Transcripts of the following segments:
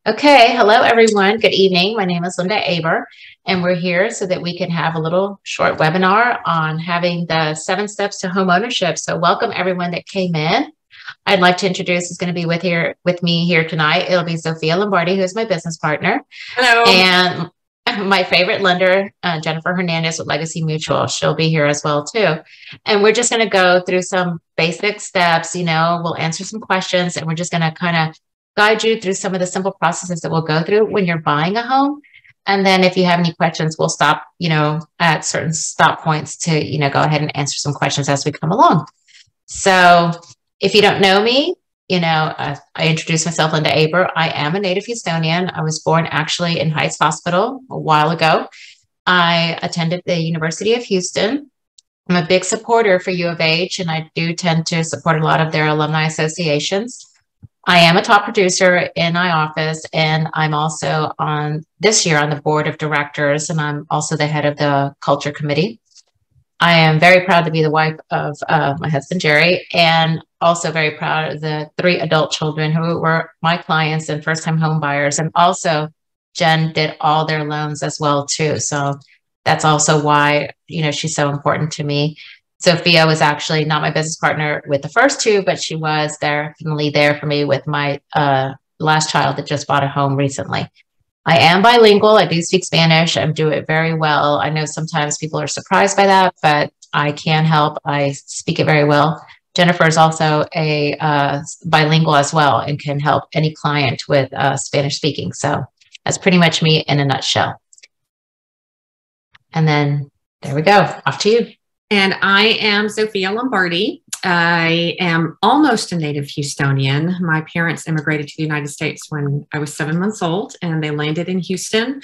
Okay, hello everyone. Good evening. My name is Linda Aber, and we're here so that we can have a little short webinar on having the 7 steps to home ownership. So welcome everyone that came in. I'd like to introduce who's going to be with me here tonight. It'll be Zofia Lombardi, who's my business partner. Hello. And my favorite lender, Jennifer Hernandez with Legacy Mutual. She'll be here as well too. And we're just going to go through some basic steps. We'll answer some questions, and we're just going to kind of guide you through some of the simple processes that we'll go through when you're buying a home. And then if you have any questions, we'll stop, at certain stop points to, go ahead and answer some questions as we come along. So if you don't know me, I introduced myself, Linda Aber. I am a native Houstonian. I was born actually in Heights Hospital a while ago. I attended the University of Houston. I'm a big supporter for U of H, and I do tend to support a lot of their alumni associations. I am a top producer in my office, and I'm also this year on the board of directors, and I'm also the head of the culture committee. I am very proud to be the wife of my husband, Jerry, and also very proud of the 3 adult children who were my clients and first-time home buyers. And also Jen did all their loans as well, too. So that's also why, she's so important to me. Zofia was actually not my business partner with the first 2, but she was definitely there for me with my last child that just bought a home recently. I am bilingual. I do speak Spanish. I do it very well. I know sometimes people are surprised by that, but I can help. I speak it very well. Jennifer is also a bilingual as well and can help any client with Spanish speaking. So that's pretty much me in a nutshell. And then there we go. Off to you. And I am Zofia Lombardi. I am almost a native Houstonian. My parents immigrated to the United States when I was 7 months old, and they landed in Houston.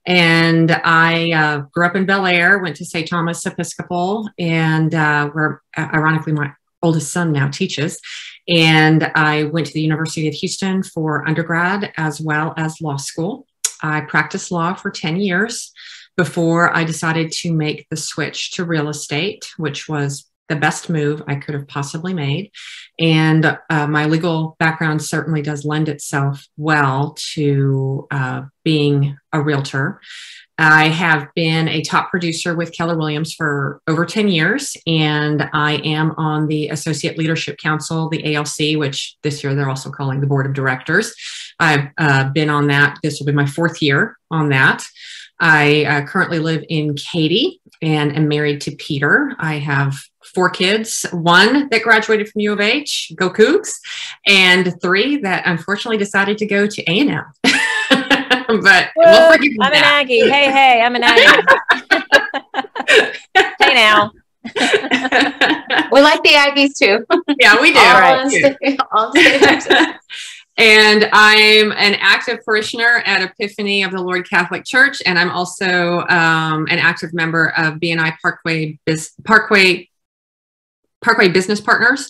And I grew up in Bel Air, went to St. Thomas Episcopal, and where ironically my oldest son now teaches. And I went to the University of Houston for undergrad as well as law school. I practiced law for 10 years before I decided to make the switch to real estate, which was the best move I could have possibly made. And my legal background certainly does lend itself well to being a realtor. I have been a top producer with Keller Williams for over 10 years, and I am on the Associate Leadership Council, the ALC, which this year they're also calling the Board of Directors. I've been on that. This will be my 4th year on that. I currently live in Katy and am married to Peter. I have 4 kids, 1 that graduated from U of H, go Cougs, and 3 that unfortunately decided to go to A&M. But we'll forgive I'm an Aggie. Hey, I'm an Aggie. Hey now. We like the Aggies too. Yeah, we do. All right. And I'm an active parishioner at Epiphany of the Lord Catholic Church, and I'm also an active member of BNI Parkway Business Partners,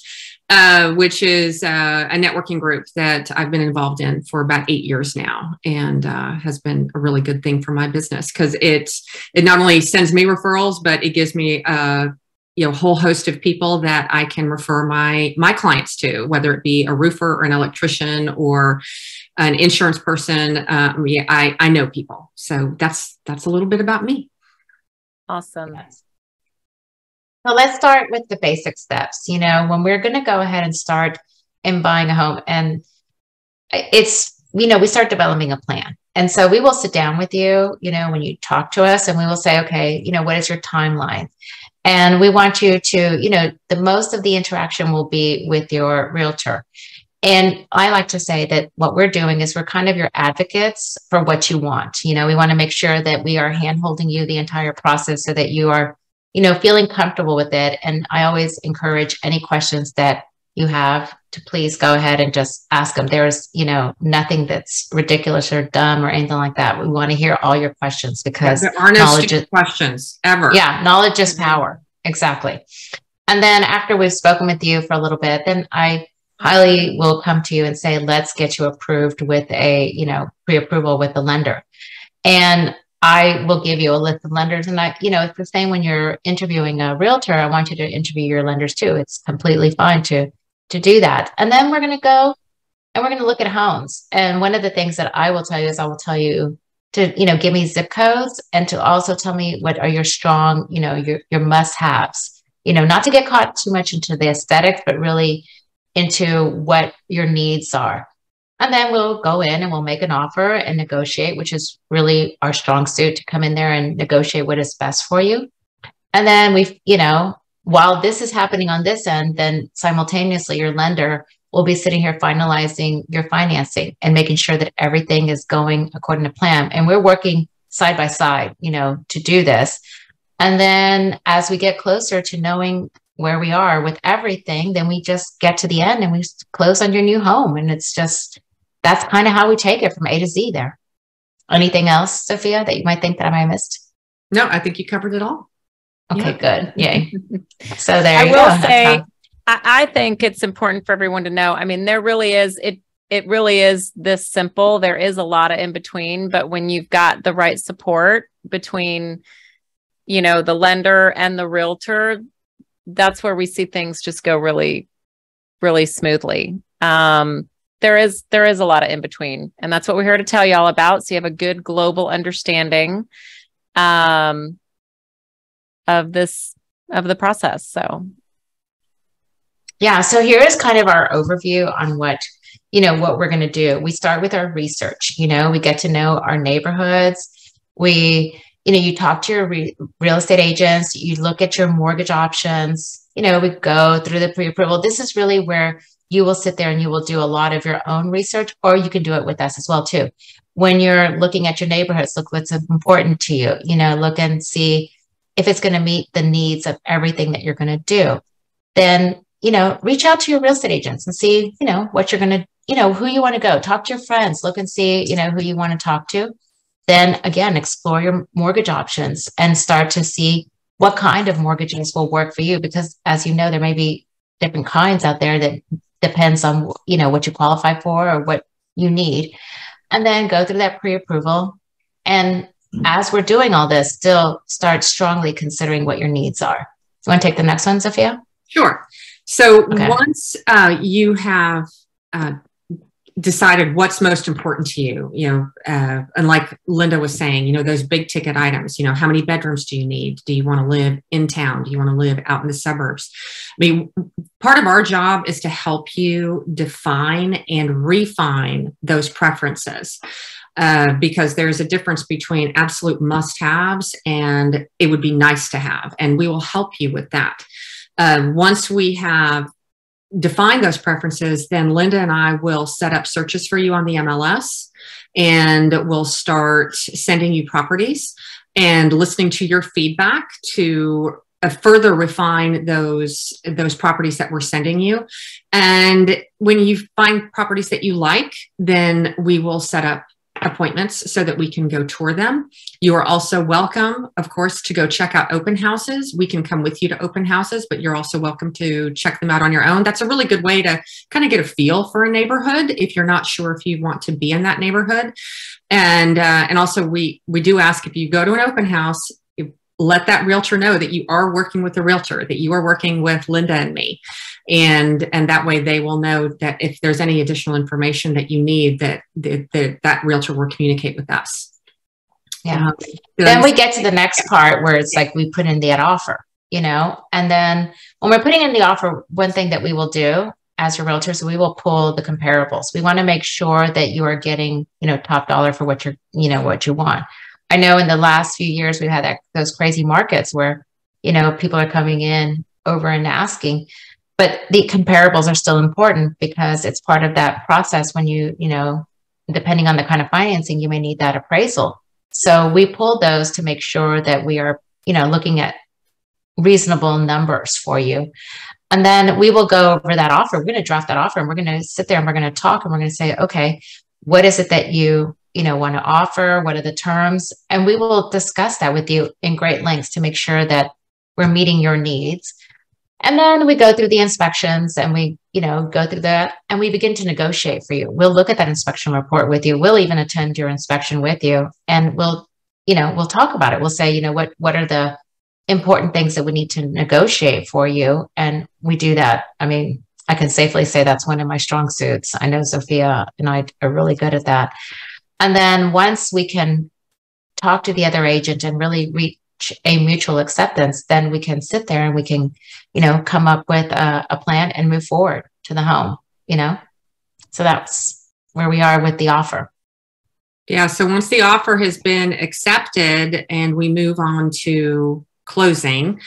which is a networking group that I've been involved in for about 8 years now, and has been a really good thing for my business because it not only sends me referrals, but it gives me a whole host of people that I can refer my clients to, whether it be a roofer or an electrician or an insurance person. I know people, so that's a little bit about me. Awesome. So let's start with the basic steps. When we're going to go ahead and start in buying a home, and we start developing a plan. And so we will sit down with you, when you talk to us, and we will say, okay, what is your timeline? And we want you to, the most of the interaction will be with your realtor. And I like to say that what we're doing is we're kind of your advocates for what you want. We want to make sure that we are hand-holding you the entire process so that you are, feeling comfortable with it. And I always encourage any questions that you have to please go ahead and just ask them. There's, nothing that's ridiculous or dumb or anything like that. We want to hear all your questions because there are no stupid questions ever. Yeah. Knowledge is power. Exactly. And then after we've spoken with you for a little bit, then I highly will come to you and say, let's get you approved with a, pre-approval with the lender. And I will give you a list of lenders. And it's the same when you're interviewing a realtor. I want you to interview your lenders too. It's completely fine to do that. And then we're going to go and we're going to look at homes. And one of the things that I will tell you is I will tell you to, give me zip codes and to also tell me what are your strong, your must-haves, not to get caught too much into the aesthetics, but really into what your needs are. And then we'll go in and we'll make an offer and negotiate, which is really our strong suit, to come in there and negotiate what is best for you. And then while this is happening on this end, then simultaneously your lender will be sitting here finalizing your financing and making sure that everything is going according to plan. And we're working side by side, to do this. And then as we get closer to knowing where we are with everything, then we just get to the end and we close on your new home. And that's kind of how we take it from A to Z there. Anything else, Zofia, that you might think that I might have missed? No, I think you covered it all. Okay, good. Yay. So there I you will go. say, I think it's important for everyone to know. I mean, there really is, it really is this simple. There is a lot of in between, but when you've got the right support between, the lender and the realtor, that's where we see things just go really, really smoothly. There is a lot of in between, and that's what we're here to tell you all about. So you have a good global understanding, of the process. So yeah, so here is kind of our overview on what we're going to do. We start with our research. We get to know our neighborhoods. You talk to your real estate agents, you look at your mortgage options, we go through the pre-approval. This is really where you will sit there and you will do a lot of your own research, or you can do it with us as well too. When you're looking at your neighborhoods, look what's important to you, look and see if it's going to meet the needs of everything that you're going to do. Then, reach out to your real estate agents and see, what you're going to, who you want to go. Talk to your friends, look and see, who you want to talk to. Then again, explore your mortgage options and start to see what kind of mortgages will work for you. Because as you know, there may be different kinds out there that depends on, what you qualify for or what you need. And then go through that pre-approval. And as we're doing all this, still start strongly considering what your needs are. You want to take the next one, Zofia? Sure. So once you have decided what's most important to you, and like Linda was saying, those big ticket items, how many bedrooms do you need? Do you want to live in town? Do you want to live out in the suburbs? I mean, part of our job is to help you define and refine those preferences. Because there's a difference between absolute must-haves and it would be nice to have, and we will help you with that. Once we have defined those preferences, then Linda and I will set up searches for you on the MLS, and we'll start sending you properties and listening to your feedback to further refine those properties that we're sending you. And when you find properties that you like, then we will set up appointments so that we can go tour them. You are also welcome, of course, to go check out open houses. We can come with you to open houses, but you're also welcome to check them out on your own. That's a really good way to kind of get a feel for a neighborhood if you're not sure if you want to be in that neighborhood. And also we do ask, if you go to an open house, let that realtor know that you are working with a realtor, that you are working with Linda and me. And that way they will know that if there's any additional information that you need, that realtor will communicate with us. Yeah. Then we get to the next part where it's like we put in that offer, and then when we're putting in the offer, one thing that we will do as your realtors, we will pull the comparables. We want to make sure that you are getting, top dollar for what what you want. I know in the last few years, we've had those crazy markets where, people are coming in over and asking, but the comparables are still important because it's part of that process when depending on the kind of financing, you may need that appraisal. So we pull those to make sure that we are, looking at reasonable numbers for you. And then we will go over that offer. We're going to draft that offer and we're going to sit there and we're going to talk and we're going to say, okay, what is it that you want to offer? What are the terms? And we will discuss that with you in great lengths to make sure that we're meeting your needs. And then we go through the inspections and we, go through that and we begin to negotiate for you. We'll look at that inspection report with you. We'll even attend your inspection with you and we'll talk about it. We'll say, what are the important things that we need to negotiate for you? And we do that. I mean, I can safely say that's one of my strong suits. I know Zofia and I are really good at that. And then once we can talk to the other agent and really reach a mutual acceptance, then we can sit there and we can, come up with a plan and move forward to the home, So that's where we are with the offer. Yeah. So once the offer has been accepted and we move on to closing,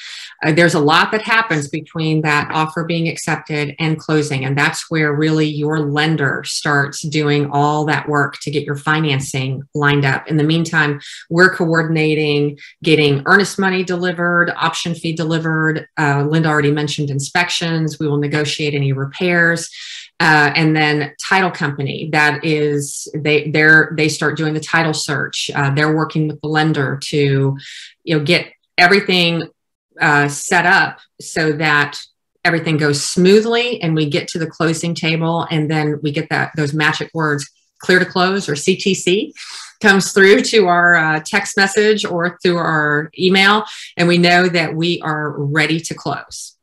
there's a lot that happens between that offer being accepted and closing. And that's where really your lender starts doing all that work to get your financing lined up. In the meantime, we're coordinating getting earnest money delivered, option fee delivered. Linda already mentioned inspections. We will negotiate any repairs. And then title company, that is, they start doing the title search. They're working with the lender to, get everything set up so that everything goes smoothly and we get to the closing table, and then we get those magic words, clear to close, or CTC, comes through to our text message or through our email, and we know that we are ready to close.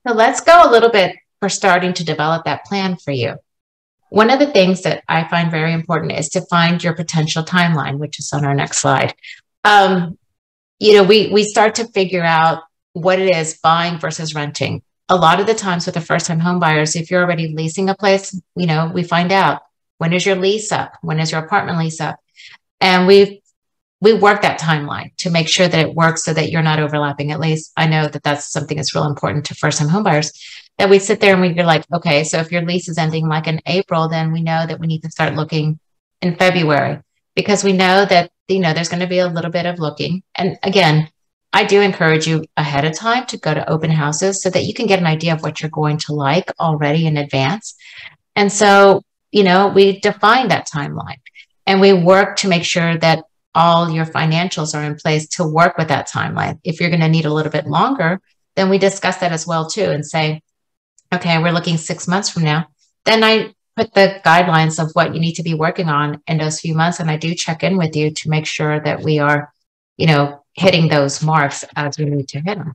So let's go a little bit for starting to develop that plan for you. One of the things that I find very important is to find your potential timeline, which is on our next slide. We start to figure out what it is buying versus renting. A lot of the times with the first-time home buyers, if you're already leasing a place, we find out, when is your lease up? When is your apartment lease up? And we work that timeline to make sure that it works so that you're not overlapping. At least I know that that's something that's real important to first-time home buyers, that we sit there and we're like, okay, so if your lease is ending like in April, then we know that we need to start looking in February, because we know that, there's going to be a little bit of looking. And again, I do encourage you ahead of time to go to open houses so that you can get an idea of what you're going to like already in advance. And so, we define that timeline and we work to make sure that all your financials are in place to work with that timeline. If you're going to need a little bit longer, then we discuss that as well too, and say, okay, we're looking 6 months from now. Then I put the guidelines of what you need to be working on in those few months. And I do check in with you to make sure that we are, hitting those marks as we need to hit them.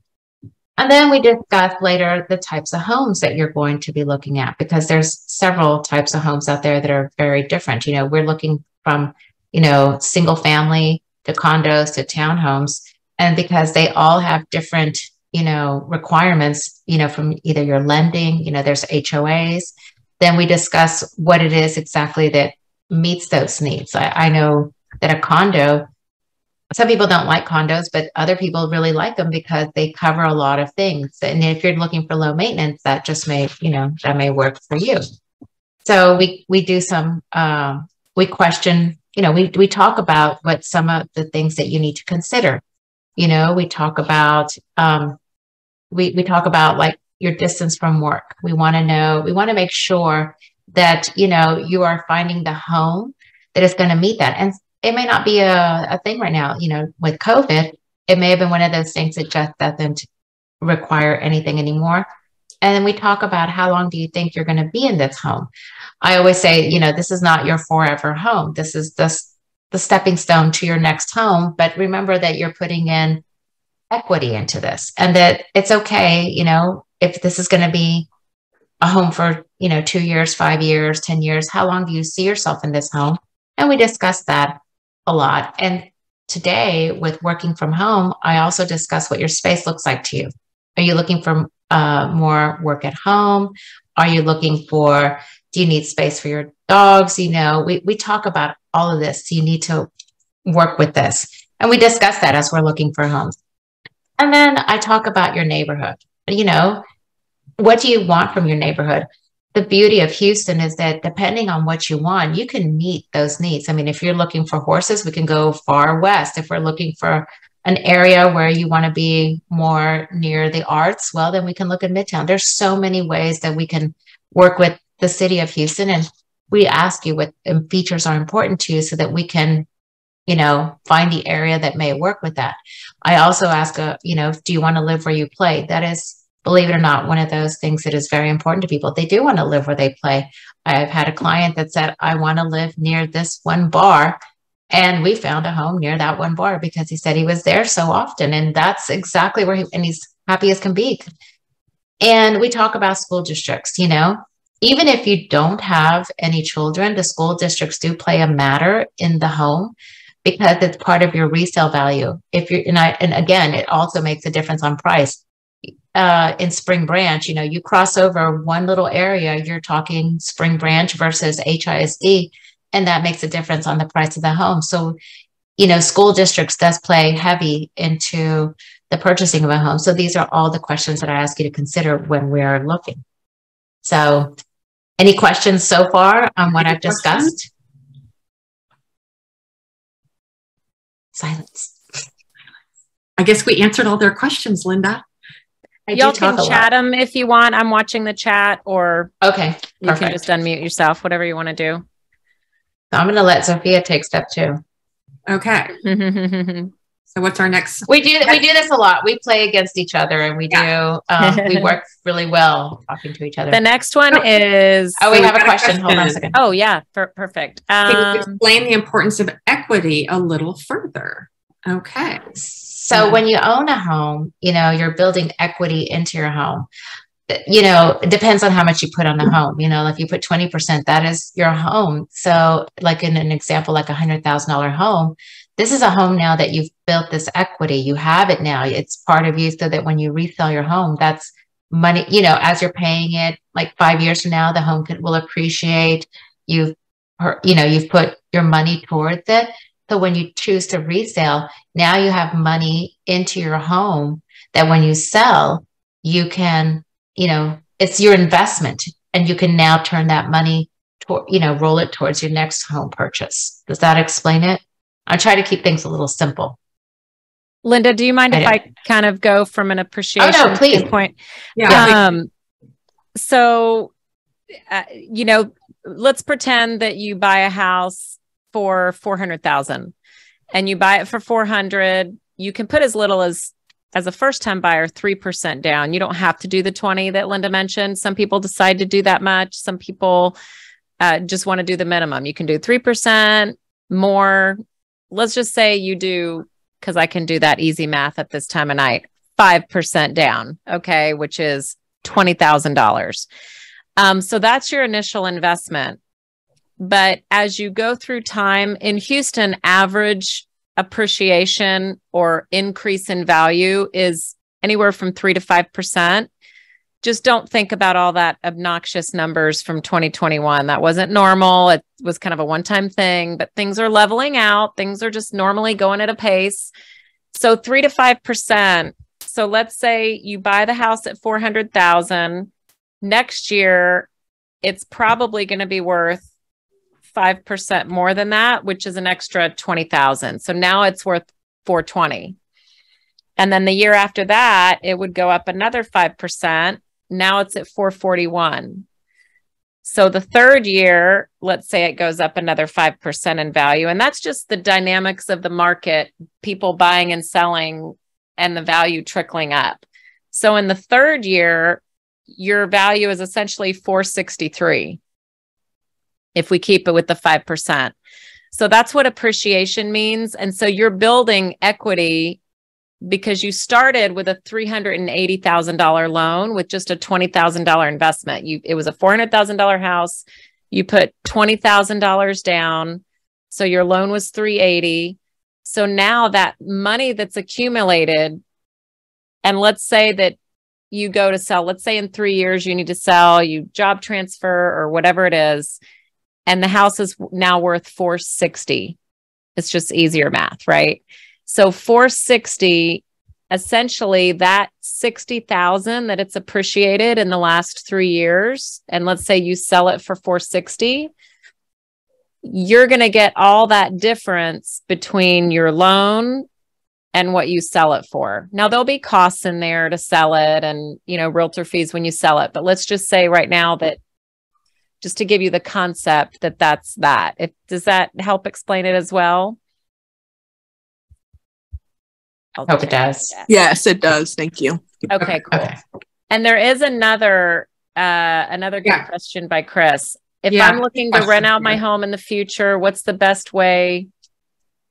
And then we discuss later the types of homes that you're going to be looking at, because there's several types of homes out there that are very different. We're looking from, single family to condos to townhomes. And because they all have different, requirements, from either your lending, there's HOAs, then we discuss what it is exactly that meets those needs. I know that a condo, some people don't like condos, but other people really like them because they cover a lot of things. And if you're looking for low maintenance, that just may, that may work for you. So we do some, we question, we talk about what some of the things that you need to consider. We talk about, we talk about like your distance from work. We want to make sure that, you are finding the home that is going to meet that. And it may not be a thing right now, with COVID, it may have been one of those things that just doesn't require anything anymore. And then we talk about, how long do you think you're going to be in this home? I always say, this is not your forever home. This is the stepping stone to your next home. But remember that you're putting in equity into this, and that it's okay, if this is going to be a home for, 2 years, 5 years, 10 years, how long do you see yourself in this home? And we discuss that a lot. And today, with working from home, I also discuss what your space looks like to you. Are you looking for more work at home? Are you looking for, do you need space for your dogs? We talk about all of this. So you need to work with this. And we discuss that as we're looking for homes. And then I talk about your neighborhood. What do you want from your neighborhood? The beauty of Houston is that depending on what you want, you can meet those needs. I mean, if you're looking for horses, we can go far west. If we're looking for an area where you want to be more near the arts, well, then we can look at Midtown. There's so many ways that we can work with the city of Houston. And we ask you what features are important to you so that we can, find the area that may work with that. I also ask, do you want to live where you play? That is, believe it or not, one of those things that is very important to people. They do want to live where they play. I've had a client that said, I want to live near this one bar. And we found a home near that one bar because he said he was there so often. And that's exactly where and he's happy as can be. And we talk about school districts, you know, even if you don't have any children, the school districts do play a matter in the home because it's part of your resale value. If you're, and again, it also makes a difference on price. In Spring Branch, you know, you cross over one little area, you're talking Spring Branch versus HISD, and that makes a difference on the price of the home. So, you know, school districts does play heavy into the purchasing of a home. So these are all the questions that I ask you to consider when we're looking. So any questions so far on what I've discussed? Silence. I guess we answered all their questions, Linda. Y'all can chat them if you want. I'm watching the chat, or okay, you can just unmute yourself, whatever you want to do. So I'm going to let Zofia take step 2. Okay. So what's our next? We do this a lot. We play against each other, and we we work really well talking to each other. The next one is. Oh, we have a question. Hold on a second. Oh yeah, perfect. Can you explain the importance of equity a little further? Okay. So when you own a home, you know, you're building equity into your home. You know, it depends on how much you put on the home. You know, if you put 20%, that is your home. So like in an example, like $100,000 home, this is a home now that you've built this equity. You have it now. It's part of you, so that when you resell your home, that's money, you know, as you're paying it, like 5 years from now, the home will appreciate. You've put your money towards it. So when you choose to resell, now you have money into your home that when you sell, you can, you know, it's your investment, and you can now turn that money roll it towards your next home purchase. Does that explain it? I try to keep things a little simple. Linda, do you mind if I kind of go from an appreciation standpoint? Yeah. So, you know, let's pretend that you buy a house for 400,000 and you buy it for 400. You can put as little as a first-time buyer, 3% down. You don't have to do the 20 that Linda mentioned. Some people decide to do that much. Some people just want to do the minimum. You can do 3% more. Let's just say you do, because I can do that easy math at this time of night, 5% down, okay, which is $20,000. So that's your initial investment. But as you go through time in Houston, average appreciation or increase in value is anywhere from 3 to 5%. Just don't think about all that obnoxious numbers from 2021. That wasn't normal. It was kind of a one-time thing, but things are leveling out. Things are just normally going at a pace. So 3 to 5%. So let's say you buy the house at 400,000. Next year, it's probably going to be worth 5% more than that, which is an extra 20,000. So now it's worth 420. And then the year after that, it would go up another 5%. Now it's at 441. So the third year, let's say it goes up another 5% in value. And that's just the dynamics of the market, people buying and selling, and the value trickling up. So in the third year, your value is essentially 463. If we keep it with the 5%. So that's what appreciation means. And so you're building equity because you started with a $380,000 loan with just a $20,000 investment. It was a $400,000 house. You put $20,000 down. So your loan was $380,000. So now that money that's accumulated, and let's say that you go to sell, let's say in 3 years, you need to sell, you job transfer or whatever it is. And the house is now worth 460. It's just easier math, right? So 460, essentially that 60,000 that it's appreciated in the last 3 years. And let's say you sell it for 460, you're going to get all that difference between your loan and what you sell it for. Now there'll be costs in there to sell it and, you know, realtor fees when you sell it. But let's just say right now that, just to give you the concept that's that. Does that help explain it as well? I hope it does. Yes, it does. Thank you. Okay, cool. Okay. And there is another good question by Chris. If I'm looking to rent out my home in the future, what's the best way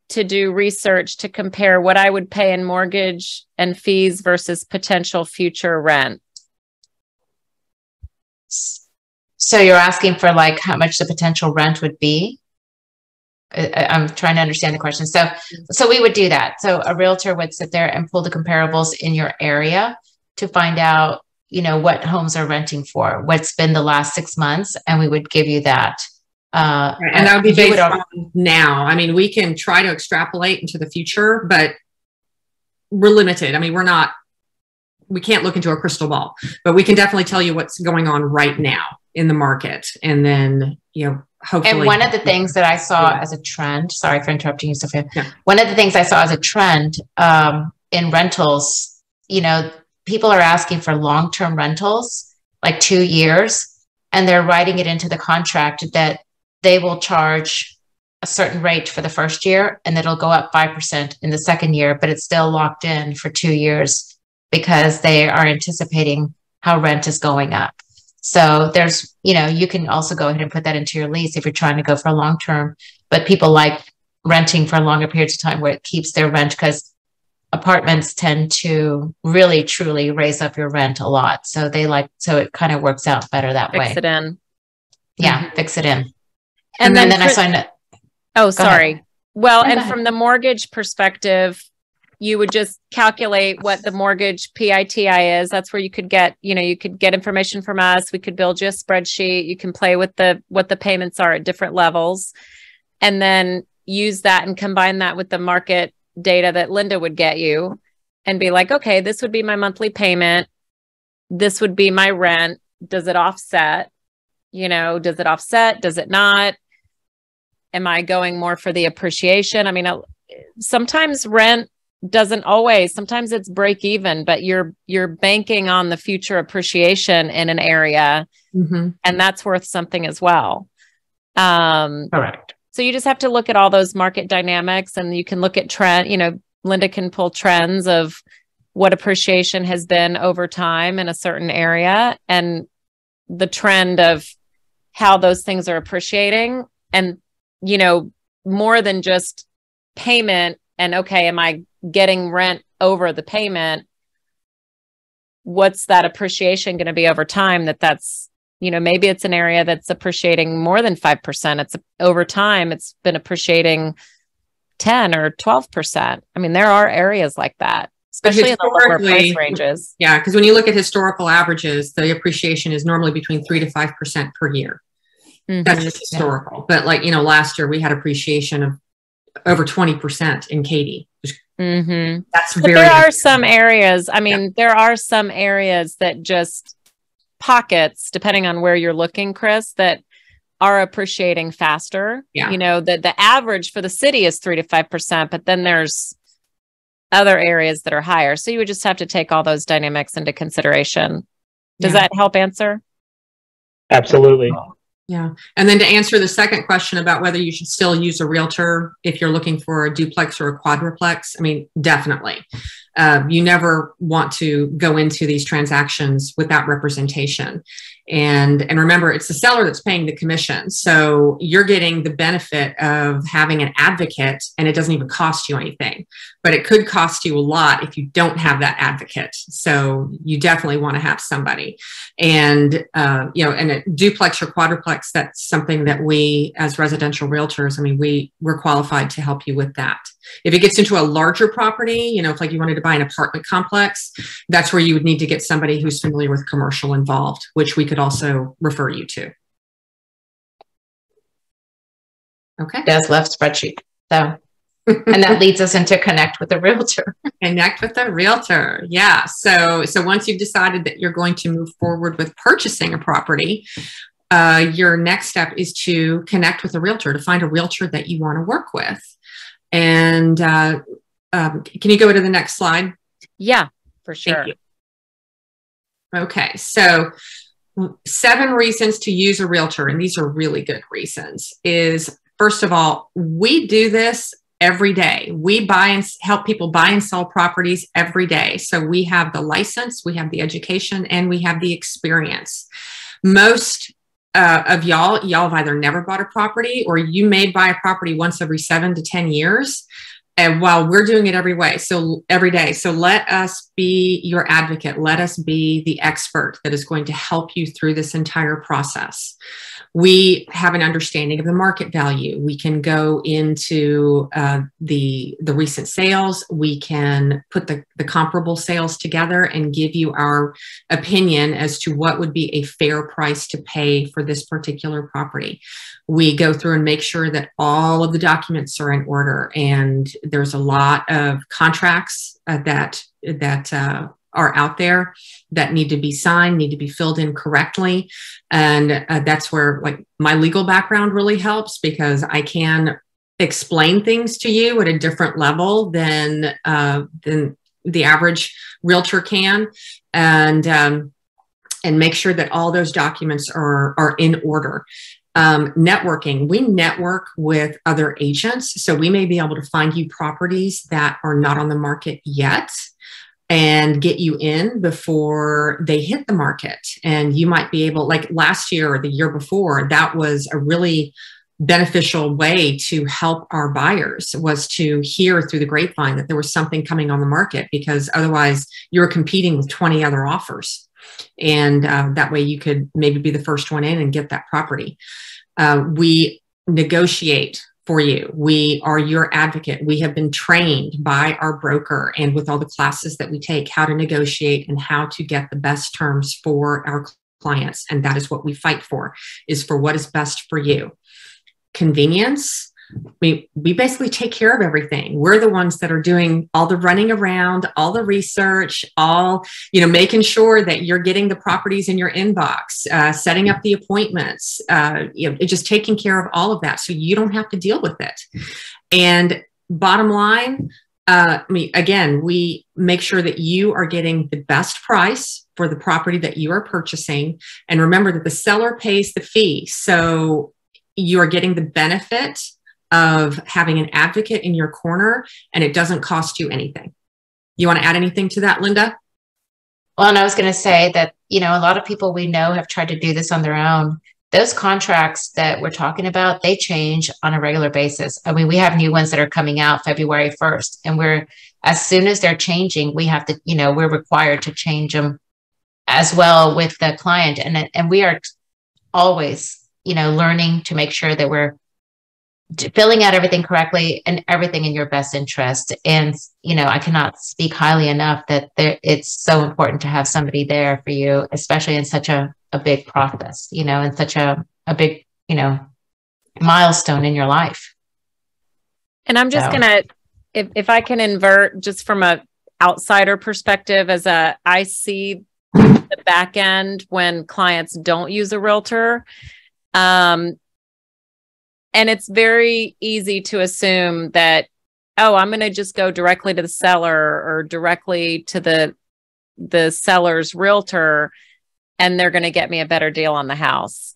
to do research to compare what I would pay in mortgage and fees versus potential future rent? So you're asking for like how much the potential rent would be? I'm trying to understand the question. So we would do that. So a realtor would sit there and pull the comparables in your area to find out, what homes are renting for, what's been the last 6 months, and we would give you that. And that would be based on now. I mean, we can try to extrapolate into the future, but we're limited. I mean, we can't look into a crystal ball, but we can definitely tell you what's going on right now in the market. And then, hopefully. And one of the things that I saw as a trend, sorry for interrupting you, Sophia. Yeah. One of the things I saw as a trend in rentals, people are asking for long-term rentals, like 2 years, and they're writing it into the contract that they will charge a certain rate for the first year, and it'll go up 5% in the second year, but it's still locked in for 2 years because they are anticipating how rent is going up. So there's, you can also go ahead and put that into your lease if you're trying to go for a long term, but people like renting for longer periods of time where it keeps their rent, because apartments tend to really truly raise up your rent a lot. So so it kind of works out better that way. Fix it in. Yeah. Fix it in. And then I signed it. Oh, sorry. Well, and from the mortgage perspective, you would just calculate what the mortgage PITI is. That's where you could get, you could get information from us. We could build you a spreadsheet. You can play with what the payments are at different levels, and then use that and combine that with the market data that Linda would get you and be like, okay, this would be my monthly payment. This would be my rent. Does it offset? Does it offset? Does it not? Am I going more for the appreciation? I mean, sometimes rent doesn't always, sometimes it's break even, but you're banking on the future appreciation in an area. Mm-hmm. And that's worth something as well. Correct. So you just have to look at all those market dynamics, and you can look at trend, Linda can pull trends of what appreciation has been over time in a certain area and the trend of how those things are appreciating. And, more than just payment and, okay, am I getting rent over the payment? What's that appreciation going to be over time? That's, maybe it's an area that's appreciating more than 5%. It's over time, it's been appreciating 10 or 12%. I mean, there are areas like that, especially in the lower price ranges. Yeah. Because when you look at historical averages, the appreciation is normally between 3 to 5% per year. Mm-hmm. That's just historical. Yeah. But last year we had appreciation of over 20% in Katy. Mm-hmm. There are some areas. I mean, there are some areas that just pockets, depending on where you're looking, Chris, that are appreciating faster. Yeah. The average for the city is 3 to 5%, but then there's other areas that are higher. So you would just have to take all those dynamics into consideration. Does that help answer? Absolutely. Yeah. And then to answer the second question about whether you should still use a realtor if you're looking for a duplex or a quadruplex, I mean, definitely. You never want to go into these transactions without representation. And remember, it's the seller that's paying the commission. So you're getting the benefit of having an advocate, and it doesn't even cost you anything, but it could cost you a lot if you don't have that advocate. So you definitely want to have somebody. And, and a duplex or quadruplex, that's something that we, as residential realtors, I mean, we're qualified to help you with that. If it gets into a larger property, if you wanted to buy an apartment complex, that's where you would need to get somebody who's familiar with commercial involved, which we could also refer you to. Okay. Des left spreadsheet. So, and that leads us into connect with the realtor. Connect with the realtor. Yeah. So once you've decided that you're going to move forward with purchasing a property, your next step is to connect with a realtor, to find a realtor that you want to work with. And can you go to the next slide? Yeah, for sure. Thank you. Okay, so 7 reasons to use a realtor, and these are really good reasons, is first of all, we do this every day. We buy and help people buy and sell properties every day. So we have the license, we have the education, and we have the experience. Most of y'all have either never bought a property, or you may buy a property once every 7 to 10 years. And while we're doing it every day. So let us be your advocate. Let us be the expert that is going to help you through this entire process. We have an understanding of the market value. We can go into the recent sales. We can put the comparable sales together and give you our opinion as to what would be a fair price to pay for this particular property. We go through and make sure that all of the documents are in order, and there's a lot of contracts that are out there that need to be signed, need to be filled in correctly. And that's where like my legal background really helps, because I can explain things to you at a different level than the average realtor can, and make sure that all those documents are in order. Networking, we network with other agents. So we may be able to find you properties that are not on the market yet and get you in before they hit the market. And you might be able, like last year or the year before, that was a really beneficial way to help our buyers, was to hear through the grapevine that there was something coming on the market, because otherwise you're competing with 20 other offers. And that way you could maybe be the first one in and get that property. We negotiate for you. We are your advocate. We have been trained by our broker and with all the classes that we take, how to negotiate and how to get the best terms for our clients. And that is what we fight for, is for what is best for you. Convenience. We basically take care of everything. We're the ones that are doing all the running around, all the research, making sure that you're getting the properties in your inbox, setting up the appointments, just taking care of all of that so you don't have to deal with it. And bottom line, again, we make sure that you are getting the best price for the property that you are purchasing. And remember that the seller pays the fee. So you are getting the benefit of having an advocate in your corner, and it doesn't cost you anything. You want to add anything to that, Linda? Well, and I was going to say that, a lot of people we know have tried to do this on their own. Those contracts that we're talking about, they change on a regular basis. I mean, we have new ones that are coming out February 1st, and as soon as they're changing, we have to, we're required to change them as well with the client. And we are always, learning to make sure that we're filling out everything correctly and everything in your best interest. And, I cannot speak highly enough that it's so important to have somebody there for you, especially in such a big process, and such a big, milestone in your life. And I'm just going to, if I can invert just from a outsider perspective, I see the back end when clients don't use a realtor. And it's very easy to assume that, I'm going to just go directly to the seller or directly to the seller's realtor, and they're going to get me a better deal on the house.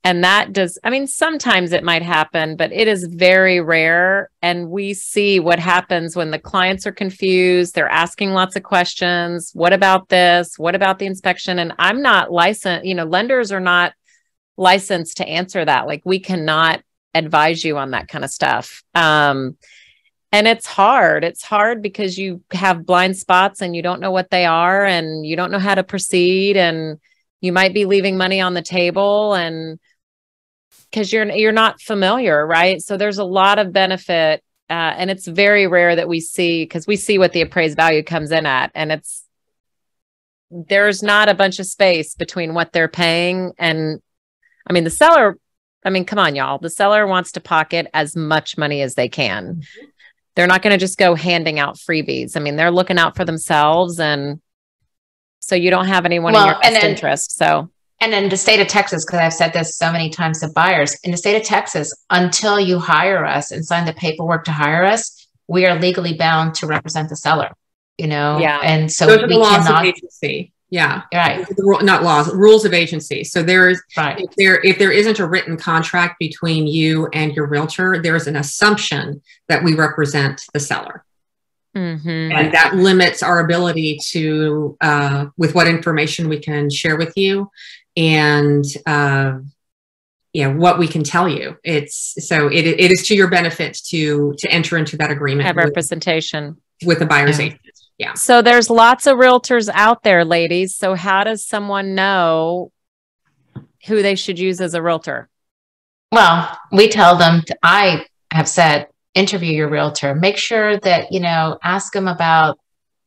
And that sometimes it might happen, but it is very rare. And we see what happens when the clients are confused. They're asking lots of questions. What about this? What about the inspection? And I'm not licensed, lenders are not licensed to answer that. Like, we cannot advise you on that kind of stuff. And it's hard. It's hard because you have blind spots and you don't know what they are, and you don't know how to proceed, and you might be leaving money on the table, and because you're not familiar, right? So there's a lot of benefit, and it's very rare that we see, because we see what the appraised value comes in at, and there's not a bunch of space between what they're paying and, the seller. Come on, y'all. The seller wants to pocket as much money as they can. Mm-hmm. They're not going to just go handing out freebies. They're looking out for themselves. And so you don't have anyone in your best interest. So, and in the state of Texas, because I've said this so many times to buyers, in the state of Texas, until you hire us and sign the paperwork to hire us, we are legally bound to represent the seller, Yeah. And so those are the laws of agency. Yeah. Right. Not laws, rules of agency. So there's, right. if there isn't a written contract between you and your realtor, there's an assumption that we represent the seller. Mm-hmm. And that limits our ability to, with what information we can share with you. And what we can tell you. It is to your benefit to enter into that agreement. Have representation with a buyer's agent. Yeah. So there's lots of realtors out there, ladies. So how does someone know who they should use as a realtor? Well, we tell them, I have said, interview your realtor. Make sure that, ask them about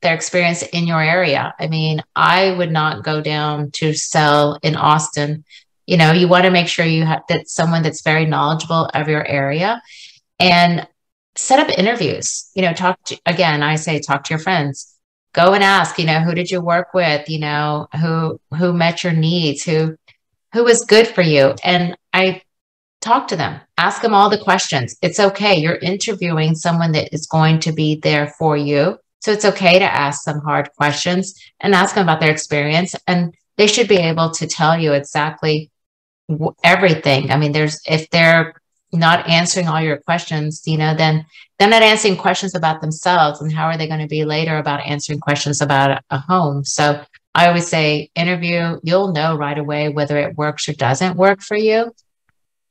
their experience in your area. I mean, I would not go down to sell in Austin. You want to make sure you have that someone that's very knowledgeable of your area, and set up interviews. Talk to your friends. Go and ask, who did you work with? Who met your needs? Who was good for you? And I talk to them, ask them all the questions. It's okay. You're interviewing someone that is going to be there for you. So it's okay to ask some hard questions and ask them about their experience. And they should be able to tell you exactly everything. I mean, if they're not answering all your questions, then they're not answering questions about themselves. And how are they going to be later about answering questions about a home? So I always say interview, you'll know right away whether it works or doesn't work for you.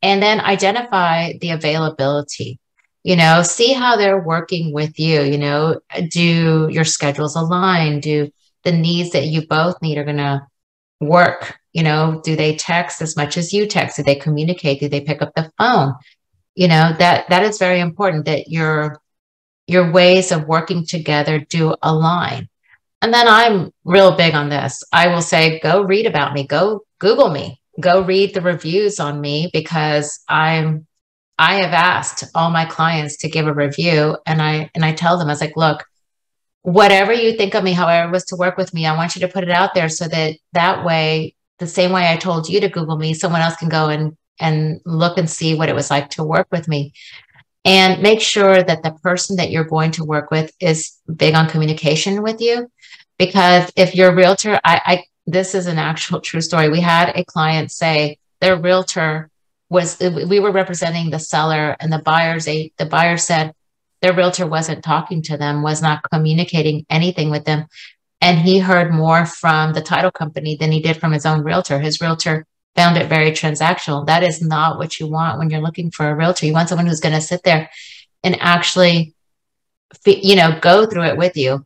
And then identify the availability, see how they're working with you, do your schedules align? Do the needs that you both need are going to work? Do they text as much as you text? Do they communicate? Do they pick up the phone? That is very important, that your ways of working together do align. And then I'm real big on this. I will say, go read about me, go Google me, go read the reviews on me, because I have asked all my clients to give a review, and I tell them, I was like, look, whatever you think of me, however it was to work with me, I want you to put it out there so that way, the same way I told you to Google me, someone else can go and look and see what it was like to work with me. And make sure that the person that you're going to work with is big on communication with you. Because if your realtor, this is an actual true story. We had a client say their realtor we were representing the seller, and the buyer said their realtor wasn't talking to them, was not communicating anything with them. And he heard more from the title company than he did from his own realtor. His realtor found it very transactional. That is not what you want when you're looking for a realtor. You want someone who's going to sit there and actually, go through it with you.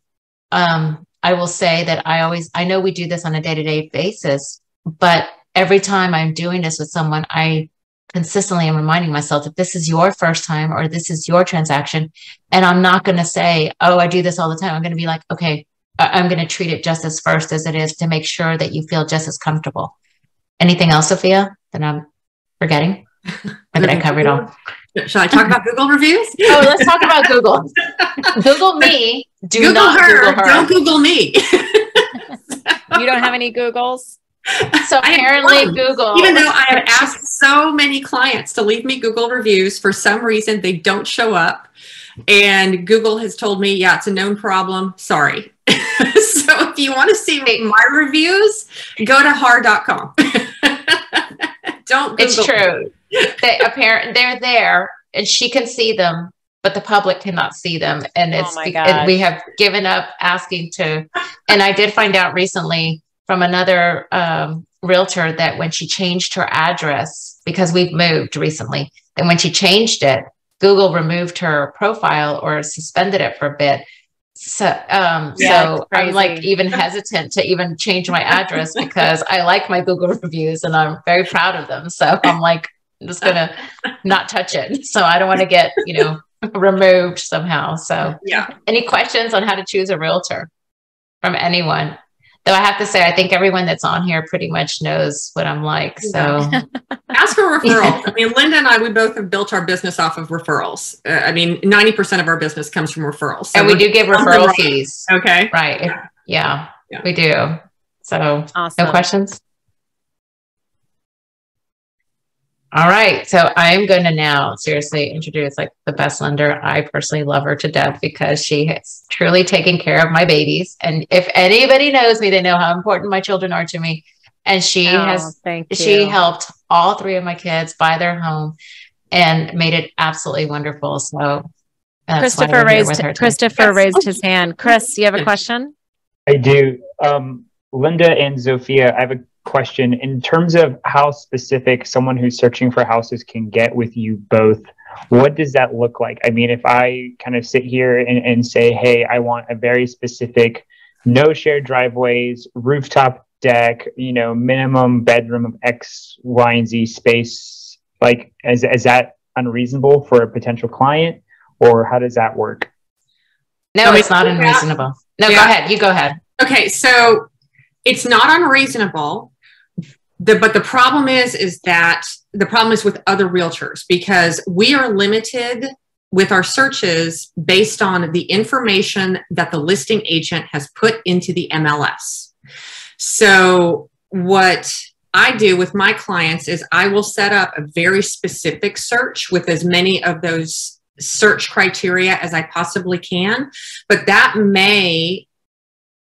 I will say that I know we do this on a day-to-day basis, but every time I'm doing this with someone, I consistently am reminding myself that this is your first time or this is your transaction. And I'm not going to say, oh, I do this all the time. I'm going to be like, okay, I'm going to treat it just as first as it is, to make sure that you feel just as comfortable. Anything else, Sophia, that I'm forgetting? I think I covered all. Shall I talk about Google reviews? Oh, let's talk about Google. Google me. Google her. Don't Google me. You don't have any Googles? So apparently Google. Even though I have asked so many clients to leave me Google reviews, for some reason they don't show up. And Google has told me, yeah, it's a known problem. Sorry. So if you want to see my reviews, go to har.com. Don't Google. It's true. They're there and she can see them, but the public cannot see them. And we have given up asking to. And I did find out recently from another realtor that when she changed her address, because we've moved recently, and when she changed it, Google removed her profile or suspended it for a bit. So I'm like even hesitant to even change my address because I like my Google reviews and I'm very proud of them. So I'm like, I'm just gonna not touch it. So I don't want to get, removed somehow. So any questions on how to choose a realtor from anyone? Though I have to say, I think everyone that's on here pretty much knows what I'm like. So ask for referrals. I mean, Linda and I, we both have built our business off of referrals. 90% of our business comes from referrals. So and we do give referral fees. Okay. Right. Yeah, we do. So awesome. No questions? All right. So I'm going to now seriously introduce like the best lender. I personally love her to death because she has truly taken care of my babies. And if anybody knows me, they know how important my children are to me. And she helped all three of my kids buy their home and made it absolutely wonderful. So Christopher raised his hand. Chris, do you have a question? I do. Linda and Zofia, I have a question in terms of how specific someone who's searching for houses can get with you both. What does that look like? I mean, if I kind of sit here and say, hey, I want a very specific, no shared driveways, rooftop deck, minimum bedroom of X, Y, and Z space, like, is that unreasonable for a potential client, or how does that work? No, it's not unreasonable. No, yeah. Go ahead. You go ahead. Okay. So it's not unreasonable. But the problem is that the problem is with other realtors, because we are limited with our searches based on the information that the listing agent has put into the MLS. So what I do with my clients is I will set up a very specific search with as many of those search criteria as I possibly can, but that may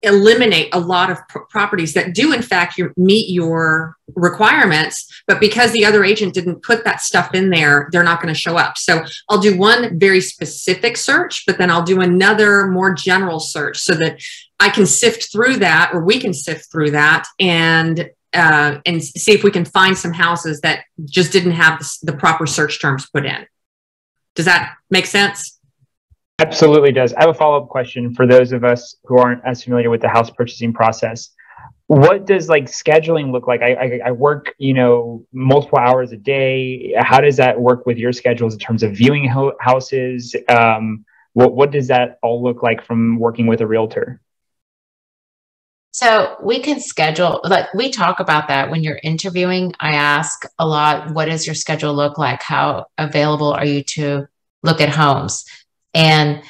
eliminate a lot of properties that do in fact meet your requirements, but because the other agent didn't put that stuff in there, they're not going to show up. So I'll do one very specific search, but then I'll do another more general search so that I can sift through that, or we can sift through that and see if we can find some houses that just didn't have the proper search terms put in. Does that make sense? Absolutely does. I have a follow-up question for those of us who aren't as familiar with the house purchasing process. What does scheduling look like? I work, multiple hours a day. How does that work with your schedules in terms of viewing houses? What does that all look like from working with a realtor? So we can schedule, we talk about that when you're interviewing. I ask a lot, what does your schedule look like? How available are you to look at homes? And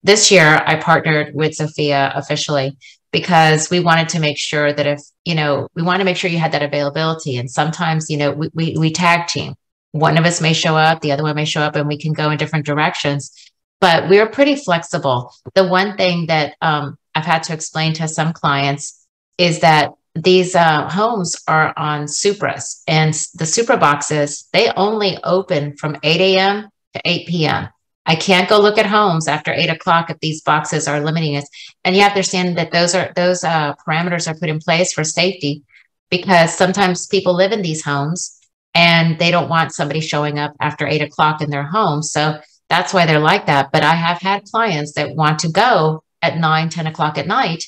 this year I partnered with Zofia officially because we wanted to make sure that if, we want to make sure you had that availability. And sometimes, we tag team. One of us may show up, the other one may show up, and we can go in different directions, but we're pretty flexible. The one thing that I've had to explain to some clients is that these homes are on Supras, and the Supra boxes, they only open from 8 a.m. to 8 p.m. I can't go look at homes after 8 o'clock if these boxes are limiting us. And you have to understand that those parameters are put in place for safety, because sometimes people live in these homes and they don't want somebody showing up after 8 o'clock in their home. So that's why they're like that. But I have had clients that want to go at 9, 10 o'clock at night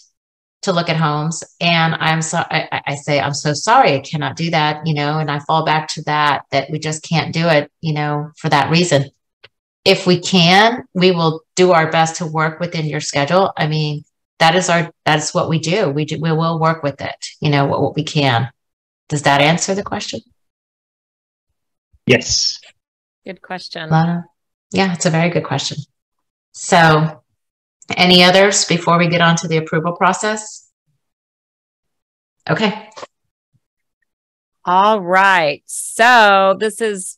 to look at homes. And I say, I'm so sorry, I cannot do that, and I fall back to that we just can't do it, for that reason. If we can, we will do our best to work within your schedule. I mean, that is what we do. We will work with it, what we can. Does that answer the question? Yes. Good question. Yeah, it's a very good question. So any others before we get on to the approval process? Okay. All right. So this is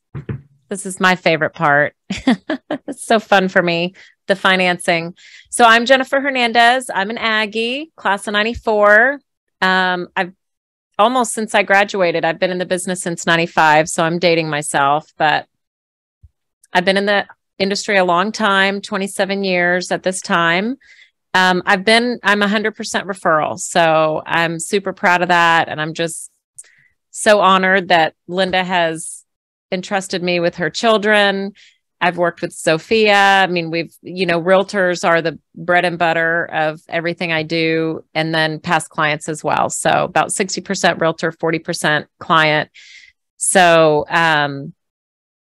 my favorite part. It's so fun for me, the financing. So I'm Jennifer Hernandez. I'm an Aggie, class of 94. I've almost since I graduated, I've been in the business since 95. So I'm dating myself, but I've been in the industry a long time, 27 years at this time. I'm 100% referral. So I'm super proud of that. And I'm just so honored that Linda has entrusted me with her children. I've worked with Zofia. I mean, realtors are the bread and butter of everything I do, and then past clients as well. So about 60% realtor, 40% client. So,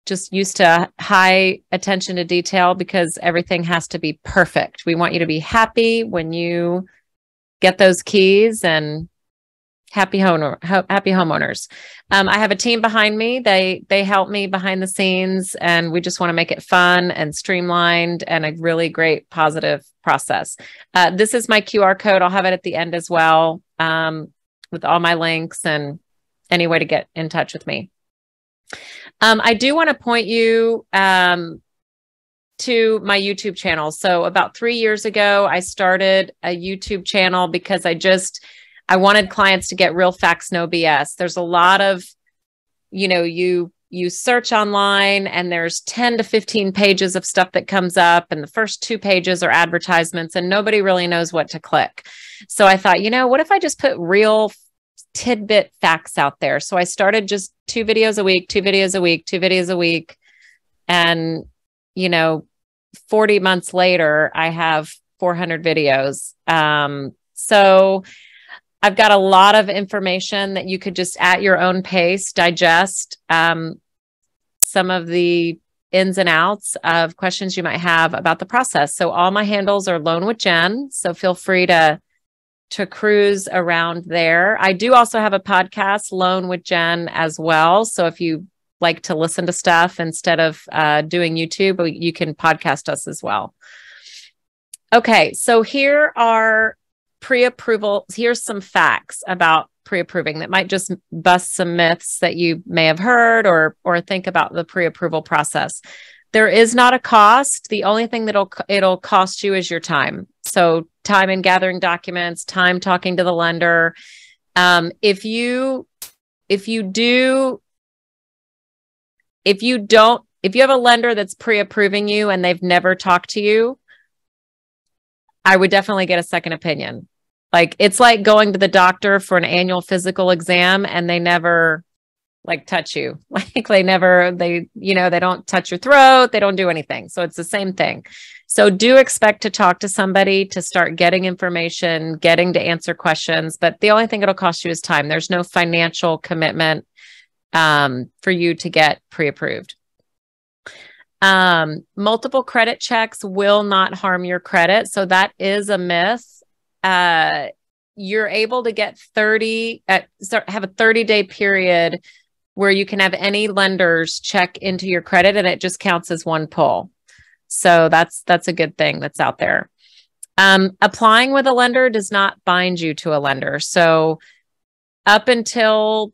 just used to high attention to detail because everything has to be perfect. We want you to be happy when you get those keys, and happy homeowners. I have a team behind me. They help me behind the scenes, and we just want to make it fun and streamlined and a really great positive process. This is my QR code. I'll have it at the end as well, with all my links and any way to get in touch with me. I do want to point you to my YouTube channel. So about 3 years ago, I started a YouTube channel because I wanted clients to get real facts, no BS. There's a lot of, you search online and there's 10 to 15 pages of stuff that comes up, and the first 2 pages are advertisements and nobody really knows what to click. So I thought, what if I just put real tidbit facts out there. So I started just 2 videos a week, 2 videos a week, 2 videos a week. And, 40 months later, I have 400 videos. So I've got a lot of information that you could just at your own pace digest some of the ins and outs of questions you might have about the process. So all my handles are Loan with Jen. So feel free to cruise around there. I do also have a podcast, Loan with Jen, as well. So if you like to listen to stuff instead of doing YouTube, you can podcast us as well. Okay, so here are pre-approval. Here's some facts about pre-approving that might just bust some myths that you may have heard or think about the pre-approval process. There is not a cost. The only thing that it'll cost you is your time. So time in gathering documents, time talking to the lender. If you have a lender that's pre-approving you and they've never talked to you, I would definitely get a second opinion. Like, it's like going to the doctor for an annual physical exam and they never touch you. They don't touch your throat. They don't do anything. So it's the same thing. So do expect to talk to somebody to start getting information, getting to answer questions, but the only thing it'll cost you is time. There's no financial commitment for you to get pre-approved. Multiple credit checks will not harm your credit. So that is a myth. You're able to get have a 30-day period where you can have any lenders check into your credit and it just counts as one pull. So that's a good thing that's out there. Applying with a lender does not bind you to a lender. So up until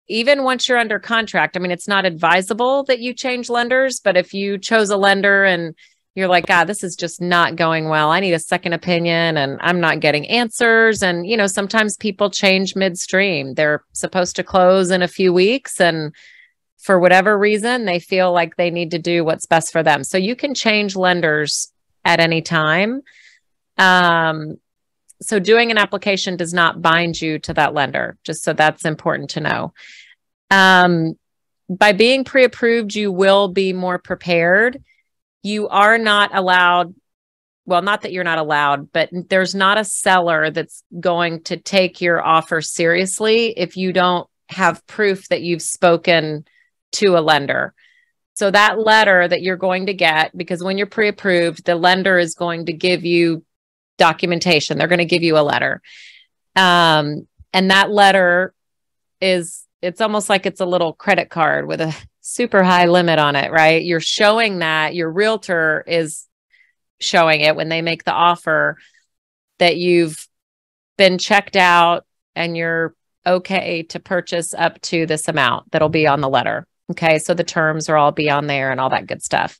even once you're under contract, I mean, it's not advisable that you change lenders, but if you chose a lender and you're like, God, this is just not going well, I need a second opinion and I'm not getting answers. And, sometimes people change midstream. They're supposed to close in a few weeks, and for whatever reason, they feel like they need to do what's best for them. So you can change lenders at any time. So doing an application does not bind you to that lender, just so that's important to know. By being pre-approved, you will be more prepared. You are not allowed, well, not that you're not allowed, but there's not a seller that's going to take your offer seriously if you don't have proof that you've spoken to a lender. So that letter that you're going to get, because when you're pre-approved, the lender is going to give you documentation. They're going to give you a letter. And that letter it's almost like it's a little credit card with a super high limit on it, right? You're showing that your realtor is showing it when they make the offer that you've been checked out and you're okay to purchase up to this amount that'll be on the letter. Okay. So the terms are all be on there and all that good stuff.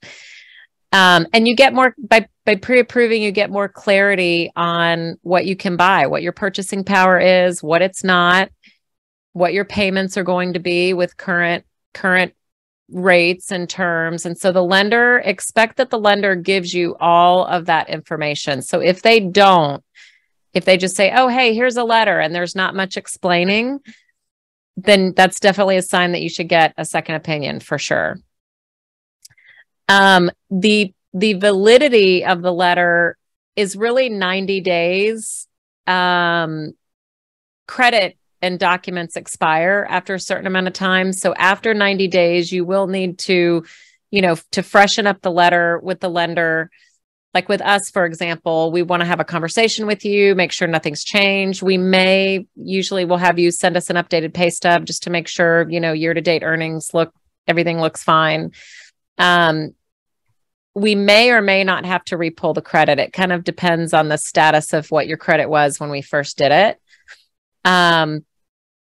And you get more by pre-approving, you get more clarity on what you can buy, what your purchasing power is, what it's not, what your payments are going to be with current rates and terms. And so expect that the lender gives you all of that information. So if they just say, oh, hey, here's a letter and there's not much explaining, then that's definitely a sign that you should get a second opinion for sure. The validity of the letter is really 90 days. Credit and documents expire after a certain amount of time. So after 90 days, you will need to, to freshen up the letter with the lender. Like with us, for example, we want to have a conversation with you, make sure nothing's changed. Usually we'll have you send us an updated pay stub just to make sure, year-to-date earnings everything looks fine. We may or may not have to repull the credit. It kind of depends on the status of what your credit was when we first did it.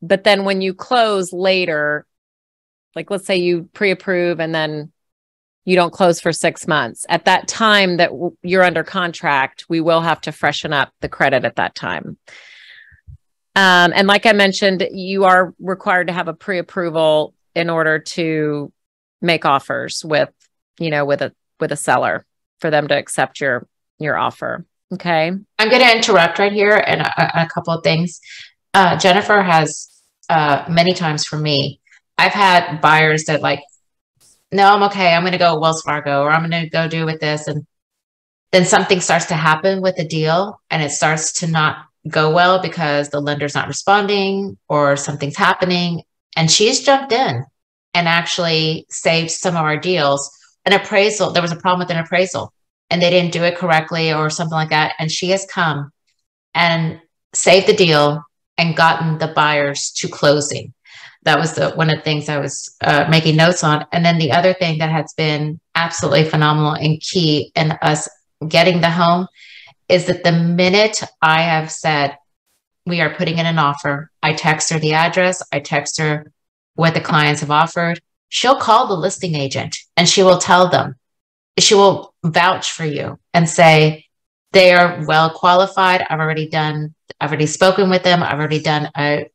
But then when you close later, like let's say you pre-approve and then you don't close for 6 months. At that time that you're under contract, we will have to freshen up the credit at that time. And like I mentioned, you are required to have a pre-approval in order to make offers with a seller for them to accept your offer. Okay. I'm going to interrupt right here and a couple of things. Jennifer has many times for me. I've had buyers that like, no, I'm okay. I'm going to go Wells Fargo, or I'm going to go do with this. And then something starts to happen with the deal and it starts to not go well because the lender's not responding or something's happening. And she's jumped in and actually saved some of our deals. An appraisal, there was a problem with an appraisal and they didn't do it correctly or something like that. And she has come and saved the deal and gotten the buyers to closing. That was one of the things I was making notes on. And then the other thing that has been absolutely phenomenal and key in us getting the home is that the minute I have said, we are putting in an offer, I text her the address, I text her what the clients have offered. She'll call the listing agent and she will tell them, she will vouch for you and say, they are well qualified. I've already spoken with them. I've already done a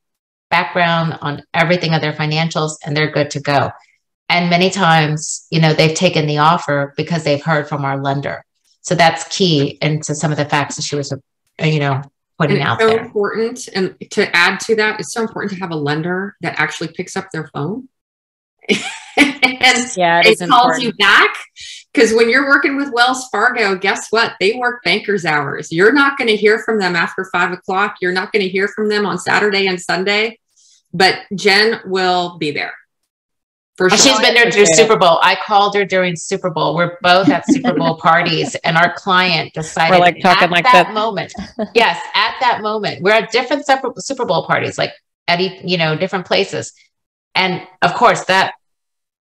background on everything of their financials and they're good to go. And many times, they've taken the offer because they've heard from our lender. So that's key into some of the facts that she was, putting out there. It's so important. And to add to that, it's so important to have a lender that actually picks up their phone and it calls you back. Because when you're working with Wells Fargo, guess what? They work banker's hours. You're not going to hear from them after 5 o'clock. You're not going to hear from them on Saturday and Sunday, but Jen will be there. For sure. She's been there through Super Bowl. I called her during Super Bowl. We're both at Super Bowl parties, and our client decided at that moment. Yes, at that moment, we're at different separate Super Bowl parties, like at different places. And of course,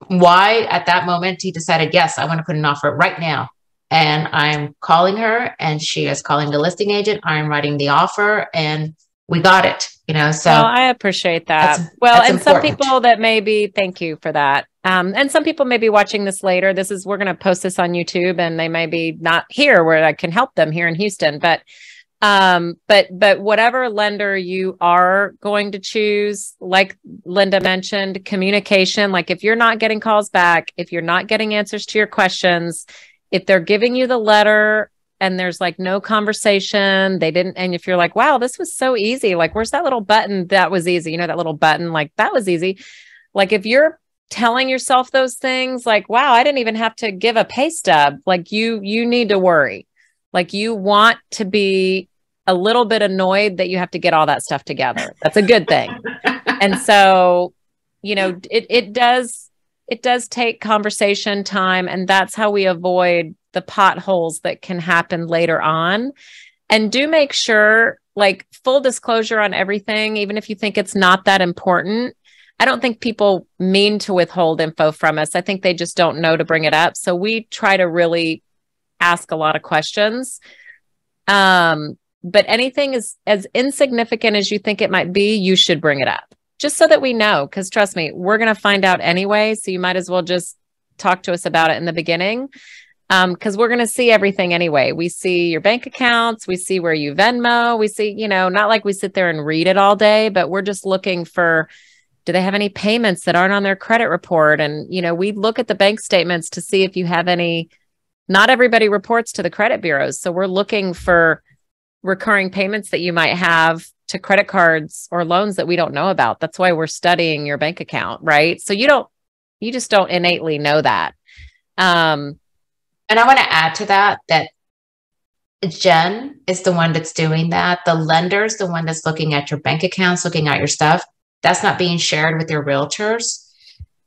why at that moment he decided, yes, I want to put an offer right now. And I'm calling her, and she is calling the listing agent. I'm writing the offer, and we got it. So I appreciate that. That's important. Some people that thank you for that. And some people may be watching this later. We're going to post this on YouTube and they may be not here where I can help them here in Houston, but whatever lender you are going to choose, like Linda mentioned, communication, like if you're not getting calls back, if you're not getting answers to your questions, if they're giving you the letter and there's like no conversation, and if you're like, wow, this was so easy. Like, where's that little button? That was easy. That little button, like that was easy. Like if you're telling yourself those things, like, wow, I didn't even have to give a pay stub. Like you need to worry. Like you want to be a little bit annoyed that you have to get all that stuff together. That's a good thing. And so, it does take conversation time, and that's how we avoid the potholes that can happen later on. And do make sure, like, full disclosure on everything, even if you think it's not that important. I don't think people mean to withhold info from us. I think they just don't know to bring it up. So we try to really ask a lot of questions. But anything as insignificant as you think it might be, you should bring it up just so that we know. Because trust me, we're going to find out anyway. So you might as well just talk to us about it in the beginning. Because we're going to see everything anyway. We see your bank accounts. We see where you Venmo. We see, not like we sit there and read it all day, but we're just looking for, do they have any payments that aren't on their credit report? And, we look at the bank statements to see if you have any. Not everybody reports to the credit bureaus. So we're looking for recurring payments that you might have to credit cards or loans that we don't know about. That's why we're studying your bank account, right? So you just don't innately know that. And I want to add to that Jen is the one that's doing that. The lender's the one that's looking at your bank accounts, looking at your stuff. That's not being shared with your realtors.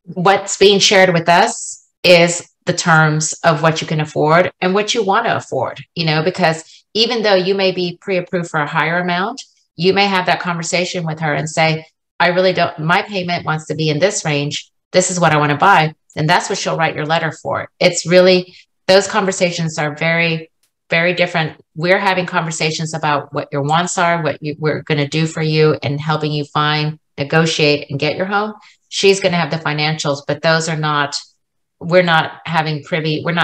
What's being shared with us is the terms of what you can afford and what you want to afford, because even though you may be pre-approved for a higher amount, you may have that conversation with her and say, I really don't, my payment wants to be in this range. This is what I want to buy. And that's what she'll write your letter for. It's really, those conversations are very, very different. We're having conversations about what your wants are, what we're going to do for you and helping you find, negotiate and get your home. She's going to have the financials, but those are not, we're not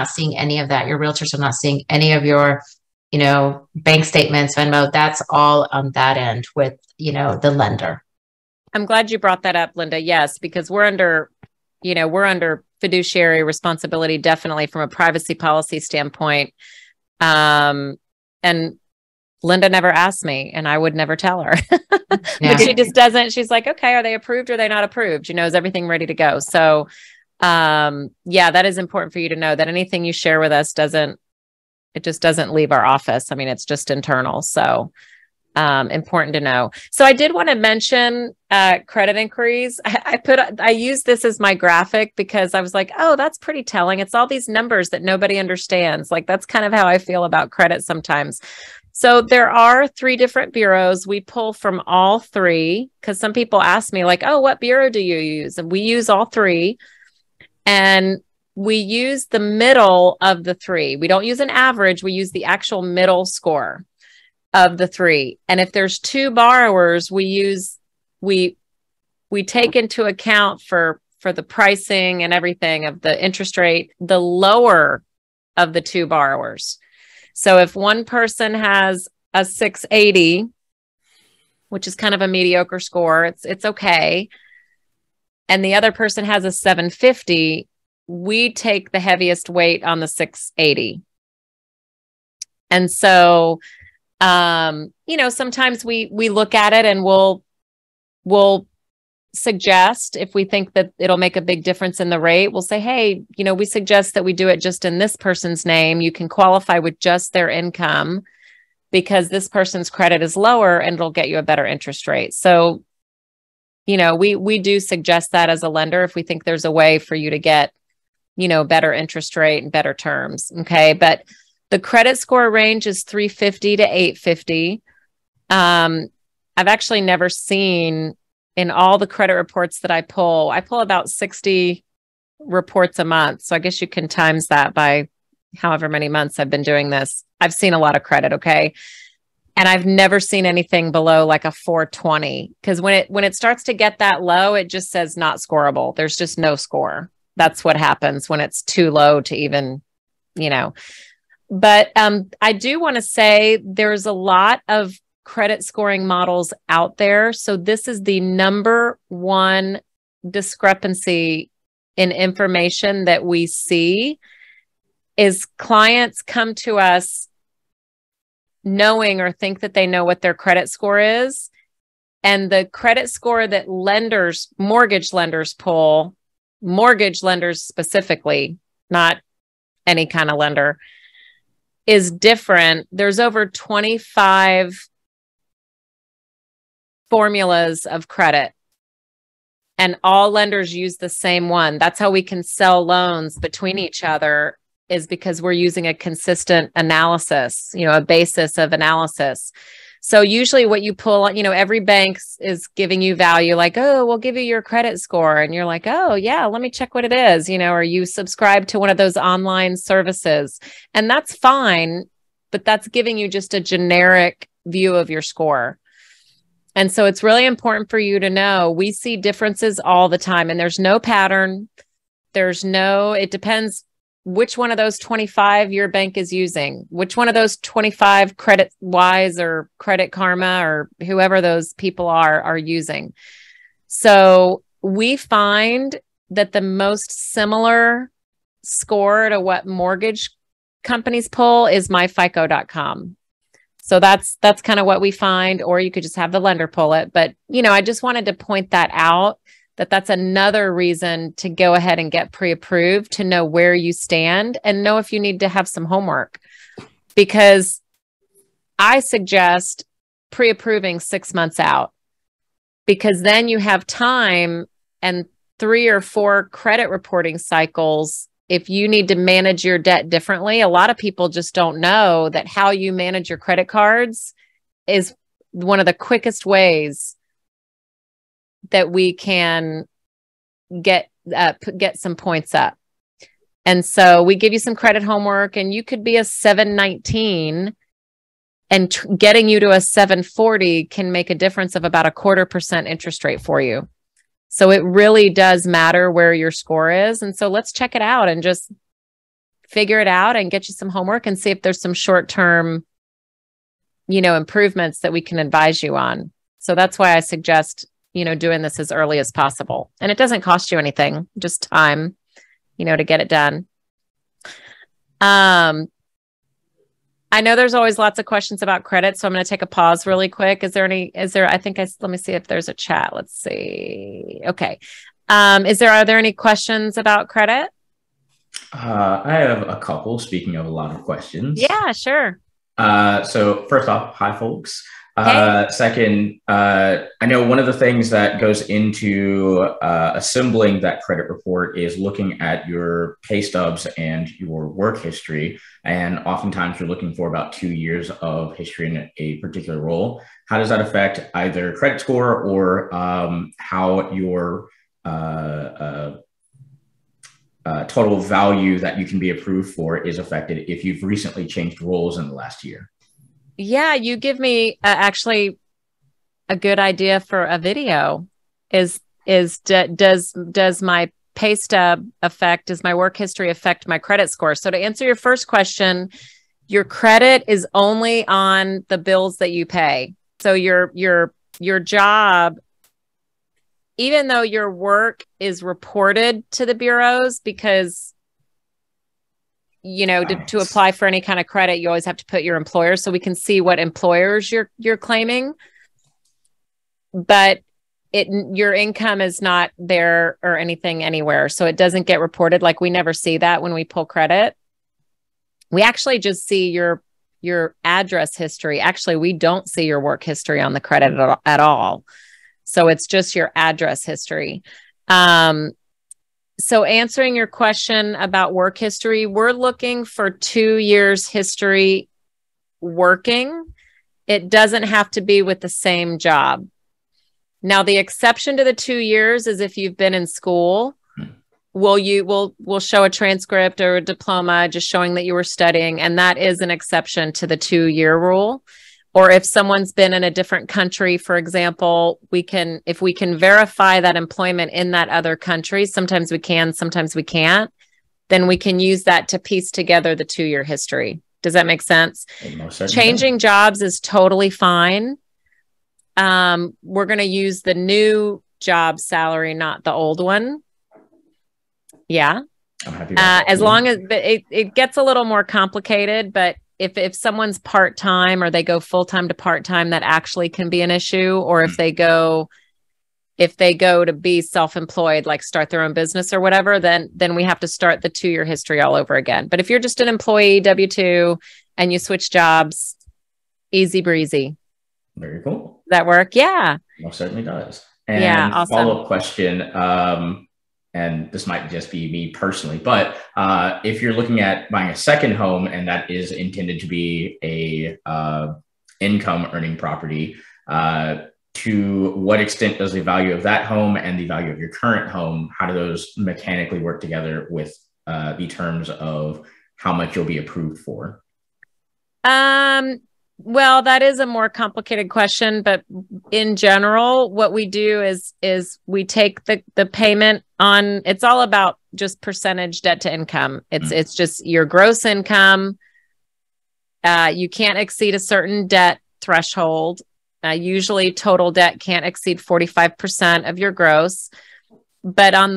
seeing any of that. Your realtors are not seeing any of your, bank statements, Venmo. That's all on that end with, the lender. I'm glad you brought that up, Linda. Yes, because we're under fiduciary responsibility, definitely from a privacy policy standpoint. And Linda never asked me and I would never tell her. Yeah. But she just doesn't. She's like, okay, are they approved or are they not approved? Is everything ready to go? So, yeah, that is important for you to know that anything you share with us just doesn't leave our office. I mean, it's just internal. So, important to know. So I did want to mention, credit inquiries. I use this as my graphic because I was like, oh, that's pretty telling. It's all these numbers that nobody understands. Like, that's kind of how I feel about credit sometimes. So there are 3 different bureaus. We pull from all 3 because some people ask me like, oh, what bureau do you use? And we use all 3. And we use the middle of the 3. We don't use an average. We use the actual middle score of the 3. And if there's 2 borrowers, we take into account for the pricing and everything of the interest rate, the lower of the 2 borrowers. So if one person has a 680, which is kind of a mediocre score, it's okay, and the other person has a 750, we take the heaviest weight on the 680. And so, sometimes we look at it and we'll suggest, if we think that it'll make a big difference in the rate, we'll say, hey, we suggest that we do it just in this person's name. You can qualify with just their income because this person's credit is lower and it'll get you a better interest rate. So, we do suggest that as a lender if we think there's a way for you to get, better interest rate and better terms. Okay. But the credit score range is 350 to 850. I've actually never seen, in all the credit reports that I pull about 60 reports a month. So I guess you can times that by however many months I've been doing this. I've seen a lot of credit. Okay. And I've never seen anything below like a 420. Because when it starts to get that low, it just says not scoreable. There's just no score. That's what happens when it's too low to even, But I do want to say there's a lot of credit scoring models out there. So this is the number one discrepancy in information that we see is clients come to us knowing or think that they know what their credit score is. And the credit score that mortgage lenders pull, mortgage lenders specifically, not any kind of lender, is different. There's over 25 formulas of credit and all lenders use the same one. That's how we can sell loans between each other, is because we're using a consistent analysis, a basis of analysis. So usually what you pull, every bank is giving you value like, oh, we'll give you your credit score. And you're like, oh yeah, let me check what it is, or you subscribe to one of those online services, and that's fine, but that's giving you just a generic view of your score. And so it's really important for you to know we see differences all the time, and there's no pattern. It depends which one of those 25 your bank is using, which one of those 25 Credit Wise or Credit Karma or whoever those people are using. So we find that the most similar score to what mortgage companies pull is myfico.com. So that's kind of what we find, or you could just have the lender pull it. But, I just wanted to point that out, that's another reason to go ahead and get pre-approved, to know where you stand and know if you need to have some homework, because I suggest pre-approving 6 months out, because then you have time and 3 or 4 credit reporting cycles. If you need to manage your debt differently, a lot of people just don't know that how you manage your credit cards is one of the quickest ways that we can get some points up. And so we give you some credit homework, and you could be a 719 and getting you to a 740 can make a difference of about 0.25% interest rate for you. So it really does matter where your score is. And so let's check it out and just figure it out and get you some homework and see if there's some short-term, improvements that we can advise you on. So that's why I suggest, doing this as early as possible. And it doesn't cost you anything, just time, to get it done. I know there's always lots of questions about credit, so I'm going to take a pause really quick. Is there, let me see if there's a chat. Let's see. Okay. Are there any questions about credit? I have a couple, speaking of a lot of questions. Yeah, sure. So first off, hi folks. Hey. Second, I know one of the things that goes into assembling that credit report is looking at your pay stubs and your work history. And oftentimes you're looking for about 2 years of history in a particular role. How does that affect either credit score or how your total value that you can be approved for is affected if you've recently changed roles in the last year? Yeah, you give me actually a good idea for a video. Does my pay stub does my work history affect my credit score? So to answer your first question, your credit is only on the bills that you pay. So your job, even though your work is reported to the bureaus, because to apply for any kind of credit, you always have to put your employer so we can see what employers you're claiming. But your income is not there or anything anywhere. So it doesn't get reported. Like we never see that when we pull credit. We actually just see your address history. Actually, we don't see your work history on the credit at all. So it's just your address history. So answering your question about work history, we're looking for 2 years history working. It doesn't have to be with the same job. Now, the exception to the 2 years is if you've been in school. We'll show a transcript or a diploma just showing that you were studying, and that is an exception to the 2-year rule. Or if someone's been in a different country, for example, if we can verify that employment in that other country, sometimes we can, sometimes we can't, then we can use that to piece together the 2-year history. Does that make sense? Changing jobs is totally fine. We're going to use the new job salary, not the old one. Yeah. I'm happy as long as it gets a little more complicated, but if someone's part-time or they go full-time to part-time, that actually can be an issue. Or if they go to be self-employed, like start their own business or whatever, then we have to start the 2-year history all over again. But if you're just an employee, W-2, and you switch jobs, easy breezy. Very cool. Does that work? Yeah. Most certainly does. And yeah, awesome. Follow-up question, and this might just be me personally, but if you're looking at buying a second home and that is intended to be a income earning property, to what extent does the value of that home and the value of your current home, how do those mechanically work together with the terms of how much you'll be approved for? Well, that is a more complicated question, but in general, what we do is we take the payment on, it's all about just percentage debt to income. It's just your gross income. You can't exceed a certain debt threshold. Usually total debt can't exceed 45% of your gross, but on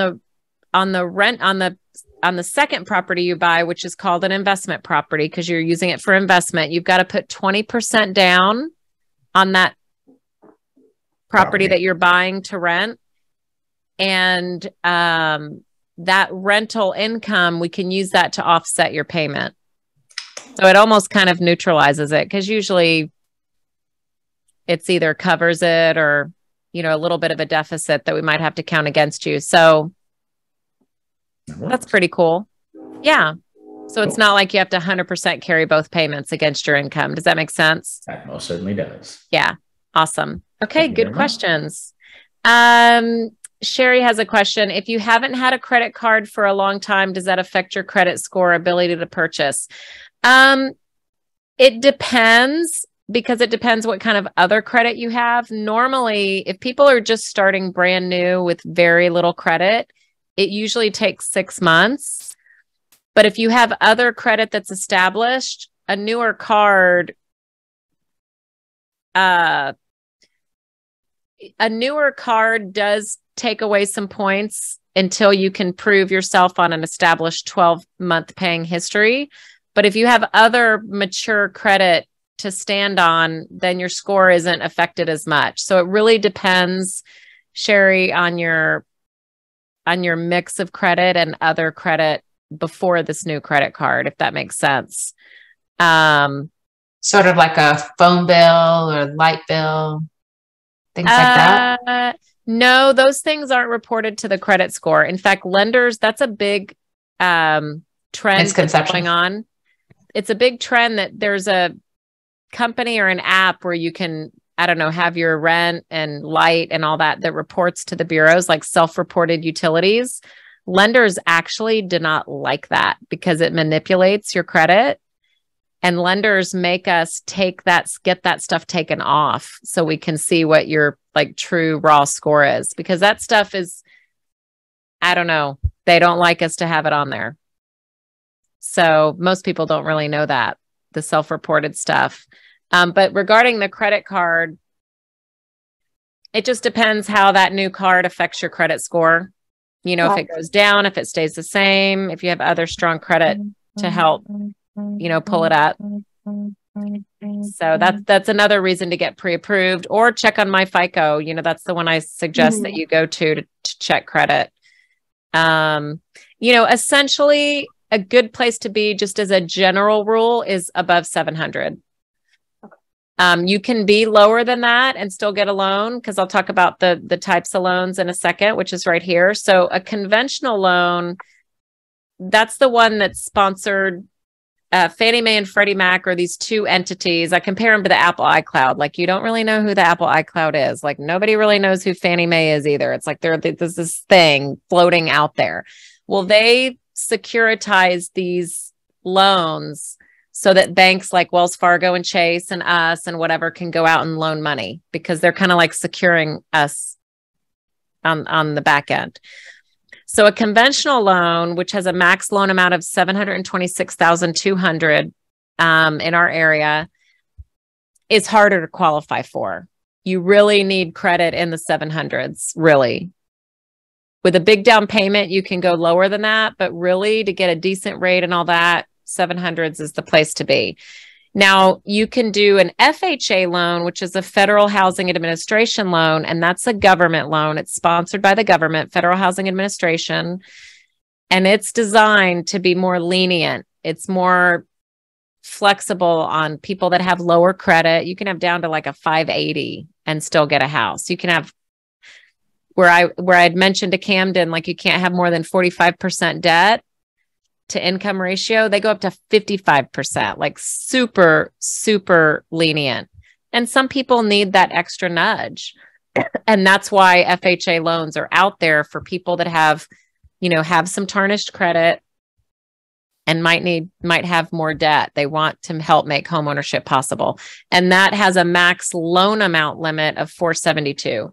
the second property you buy, which is called an investment property, because you're using it for investment, you've got to put 20% down on that property that you're buying to rent. And that rental income, we can use that to offset your payment. So it almost kind of neutralizes it, because usually it's either covers it or, a little bit of a deficit that we might have to count against you. So that's pretty cool. Yeah. So it's not like you have to 100% carry both payments against your income. Does that make sense? That most certainly does. Yeah. Awesome. Okay. Good questions. Sherry has a question. If you haven't had a credit card for a long time, does that affect your credit score ability to purchase? It depends, because it depends what kind of other credit you have. Normally, if people are just starting brand new with very little credit, it usually takes 6 months. But if you have other credit that's established, a newer card, does take away some points until you can prove yourself on an established 12-month paying history. But if you have other mature credit to stand on, then your score isn't affected as much. So it really depends, Sherry, on your mix of credit and other credit before this new credit card, if that makes sense. Sort of like a phone bill or light bill, things like that. No, those things aren't reported to the credit score. In fact, lenders, that's a big trend that's going on. It's a big trend that there's a company or an app where you can, I don't know, have your rent and light and all that reports to the bureaus, like self-reported utilities. Lenders actually do not like that because it manipulates your credit, and lenders make us get that stuff taken off so we can see what your like true raw score is, because that stuff is, I don't know, they don't like us to have it on there. So most people don't really know that, the self-reported stuff. But regarding the credit card, it just depends how that new card affects your credit score. You know, if it goes down, if it stays the same, if you have other strong credit to help, you know, pull it up. So that's another reason to get pre-approved or check on My FICO. You know, that's the one I suggest that you go to check credit. You know, essentially a good place to be, just as a general rule, is above 700. You can be lower than that and still get a loan, because I'll talk about the types of loans in a second, which is right here. So a conventional loan, that's the one that's sponsored. Fannie Mae and Freddie Mac are these two entities. I compare them to the Apple iCloud. Like, you don't really know who the Apple iCloud is. Like, nobody really knows who Fannie Mae is either. It's like there's this thing floating out there. Well, they securitize these loans so that banks like Wells Fargo and Chase and us and whatever can go out and loan money, because they're kind of like securing us on the back end. So a conventional loan, which has a max loan amount of $726,200 in our area, is harder to qualify for. You really need credit in the 700s, really. With a big down payment, you can go lower than that, but really to get a decent rate and all that, 700s is the place to be. Now, you can do an FHA loan, which is a Federal Housing Administration loan, and that's a government loan. It's sponsored by the government, Federal Housing Administration, and it's designed to be more lenient. It's more flexible on people that have lower credit. You can have down to like a 580 and still get a house. You can have, where I'd mentioned to Camden, like you can't have more than 45% debt to income ratio, they go up to 55%, like super, super lenient. And some people need that extra nudge. And that's why FHA loans are out there for people that have, you know, have some tarnished credit and might have more debt. They want to help make homeownership possible. And that has a max loan amount limit of $472.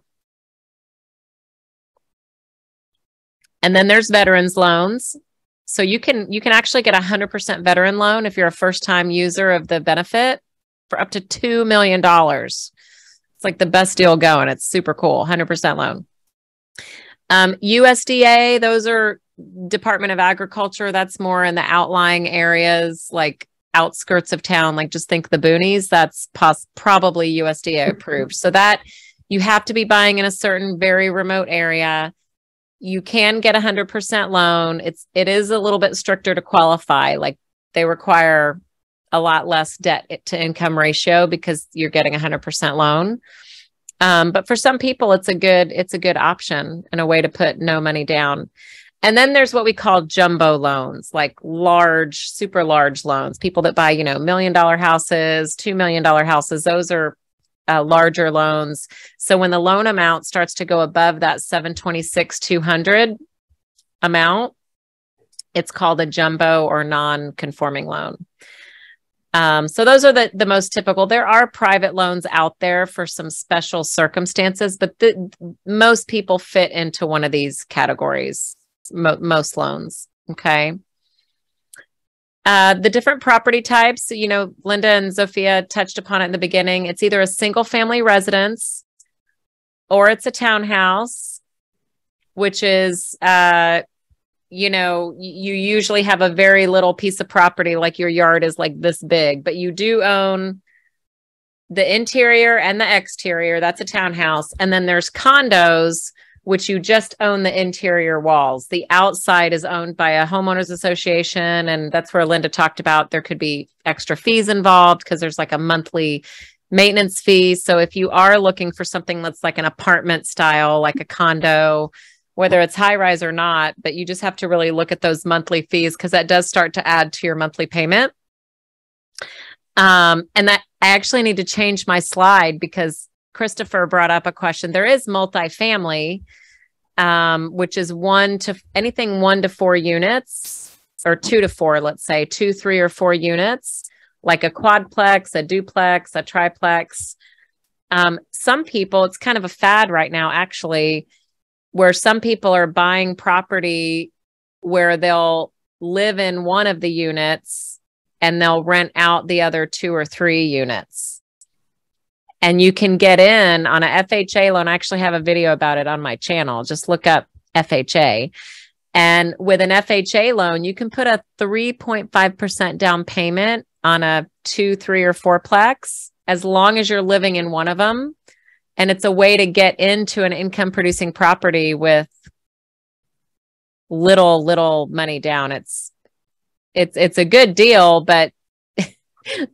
And then there's veterans loans. So you can actually get 100% veteran loan if you're a first-time user of the benefit for up to $2 million. It's like the best deal going. It's super cool. 100% loan. USDA, those are Department of Agriculture. That's more in the outlying areas, like outskirts of town. Like, just think the boonies. That's probably USDA approved. So that you have to be buying in a certain very remote area. You can get 100% loan. It is a little bit stricter to qualify. Like, they require a lot less debt to income ratio because you're getting 100% loan. But for some people, it's a good option and a way to put no money down. And then there's what we call jumbo loans, like large, super large loans. People that buy, $1 million houses, $2 million houses. Those are larger loans. So when the loan amount starts to go above that $726,200 amount, it's called a jumbo or non-conforming loan. So those are the most typical. There are private loans out there for some special circumstances, but most people fit into one of these categories, most loans. Okay. The different property types, Linda and Zofia touched upon it in the beginning. It's either a single family residence or it's a townhouse, which is you usually have a very little piece of property, like your yard is like this big, but you do own the interior and the exterior. That's a townhouse. And then there's condos, which you just own the interior walls. The outside is owned by a homeowners association. And that's where Linda talked about there could be extra fees involved because there's like a monthly maintenance fee. So if you are looking for something that's like an apartment style, like a condo, whether it's high rise or not, but you just have to really look at those monthly fees because that does start to add to your monthly payment. And that I actually need to change my slide because Christopher brought up a question. There is multifamily, which is anything 1 to 4 units or 2 to 4, let's say 2, 3, or 4 units, like a quadplex, a duplex, a triplex. Some people, it's kind of a fad right now, actually, where some people are buying property where they'll live in one of the units and they'll rent out the other 2 or 3 units. And you can get in on a FHA loan. I actually have a video about it on my channel. Just look up FHA. And with an FHA loan, you can put a 3.5% down payment on a 2, 3, or 4-plex, as long as you're living in one of them. And it's a way to get into an income producing property with little money down. It's a good deal, but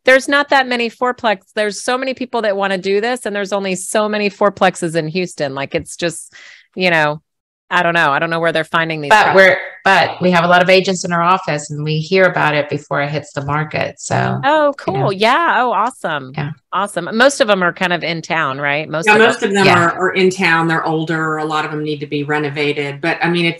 there's not that many 4-plex. There's so many people that want to do this, and there's only so many 4-plexes in Houston. Like, it's just, I don't know. I don't know where they're finding these. But we have a lot of agents in our office, and we hear about it before it hits the market. So, oh, cool. Yeah. Oh, awesome. Yeah. Awesome. Most of them are kind of in town, right? Most of them are in town. They're older. A lot of them need to be renovated, but I mean,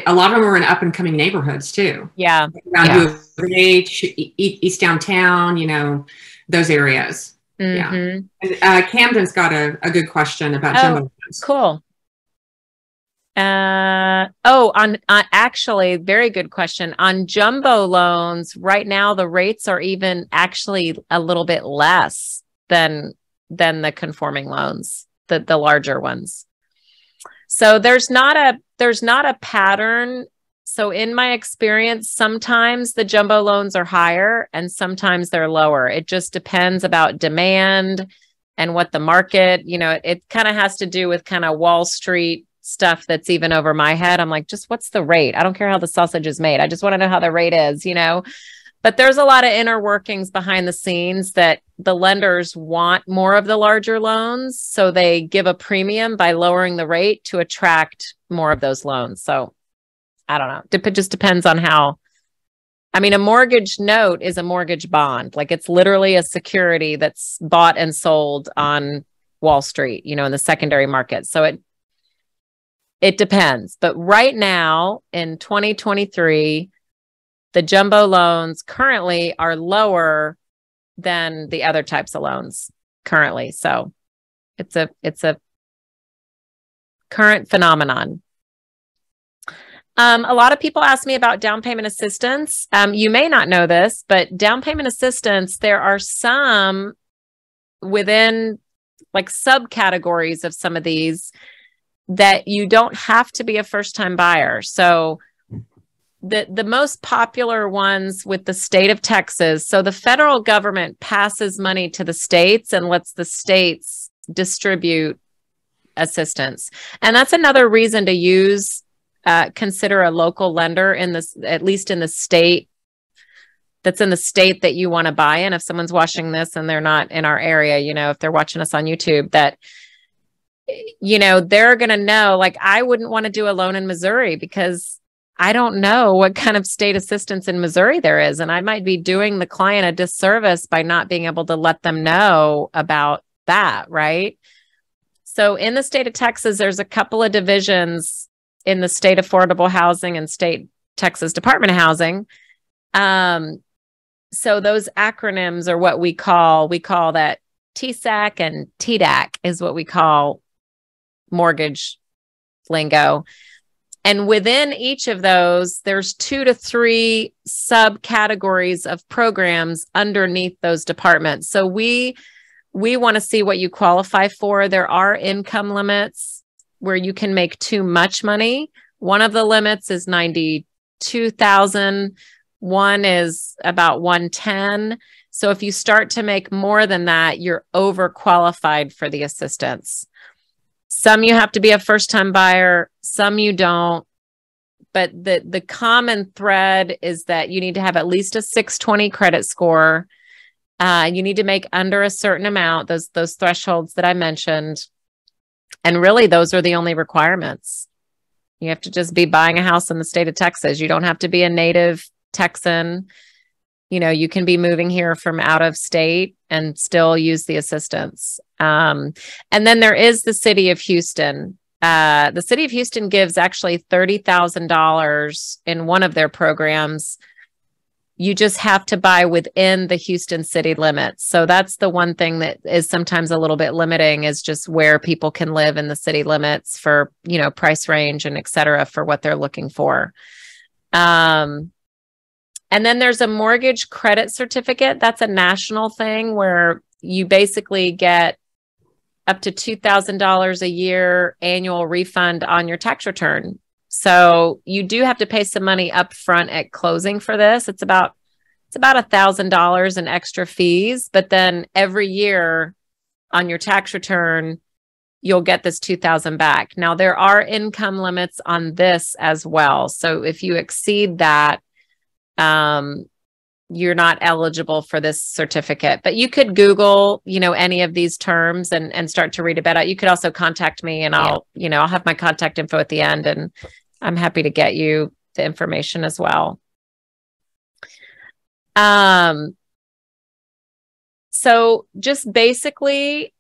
a lot of them are in up and coming neighborhoods too. Yeah. Around H, East Downtown, those areas. Mm-hmm. Yeah. And, Camden's got a good question about jumbo loans. Cool. Actually, very good question. On jumbo loans right now, the rates are even actually a little bit less than the conforming loans, the larger ones. So there's not a pattern. So in my experience, sometimes the jumbo loans are higher and sometimes they're lower. It just depends about demand and what the market, it kind of has to do with kind of Wall Street stuff that's even over my head. I'm like, just what's the rate? I don't care how the sausage is made. I just want to know how the rate is, But there's a lot of inner workings behind the scenes that the lenders want more of the larger loans. So they give a premium by lowering the rate to attract more of those loans. So I don't know. It just depends on how. I mean, a mortgage note is a mortgage bond. Like, it's literally a security that's bought and sold on Wall Street, in the secondary market. So it depends. But right now in 2023, the jumbo loans currently are lower than the other types of loans currently. So it's a current phenomenon. A lot of people ask me about down payment assistance. You may not know this, but down payment assistance, there are some within like subcategories of some of these that you don't have to be a first-time buyer. So the most popular ones with the state of Texas. So the federal government passes money to the states and lets the states distribute assistance. And that's another reason to consider a local lender at least in the state that's in the state that you want to buy in. If someone's watching this and they're not in our area, if they're watching us on YouTube, that, they're going to know, like, I wouldn't want to do a loan in Missouri because I don't know what kind of state assistance in Missouri there is. And I might be doing the client a disservice by not being able to let them know about that. Right. So in the state of Texas, there's a couple of divisions in the state affordable housing and state Texas Department of Housing. So those acronyms are what we call that TSAC and TDAC is what we call mortgage lingo. And within each of those, there's 2 to 3 subcategories of programs underneath those departments. So we want to see what you qualify for. There are income limits where you can make too much money One of the limits is 92,000. One is about 110. So if you start to make more than that, you're overqualified for the assistance. Some you have to be a first-time buyer, some you don't. But the common thread is that you need to have at least a 620 credit score. You need to make under a certain amount, those thresholds that I mentioned. And really, those are the only requirements. You have to just be buying a house in the state of Texas. You don't have to be a native Texan. You know, you can be moving here from out of state and still use the assistance. And then there is the city of Houston. The city of Houston gives actually $30,000 in one of their programs. You just have to buy within the Houston city limits. So that's the one thing that is sometimes a little bit limiting, is just where people can live in the city limits for, you know, price range and et cetera for what they're looking for. And then there's a mortgage credit certificate. That's a national thing where you basically get up to $2,000 a year annual refund on your tax return. So you do have to pay some money up front at closing for this. It's about $1,000 in extra fees, but then every year on your tax return, you'll get this $2,000 back. Now there are income limits on this as well. So if you exceed that, you're not eligible for this certificate. But you could Google, you know, any of these terms and start to read about it. You could also contact me, and I'll have my contact info at the end, and I'm happy to get you the information as well. So just basically,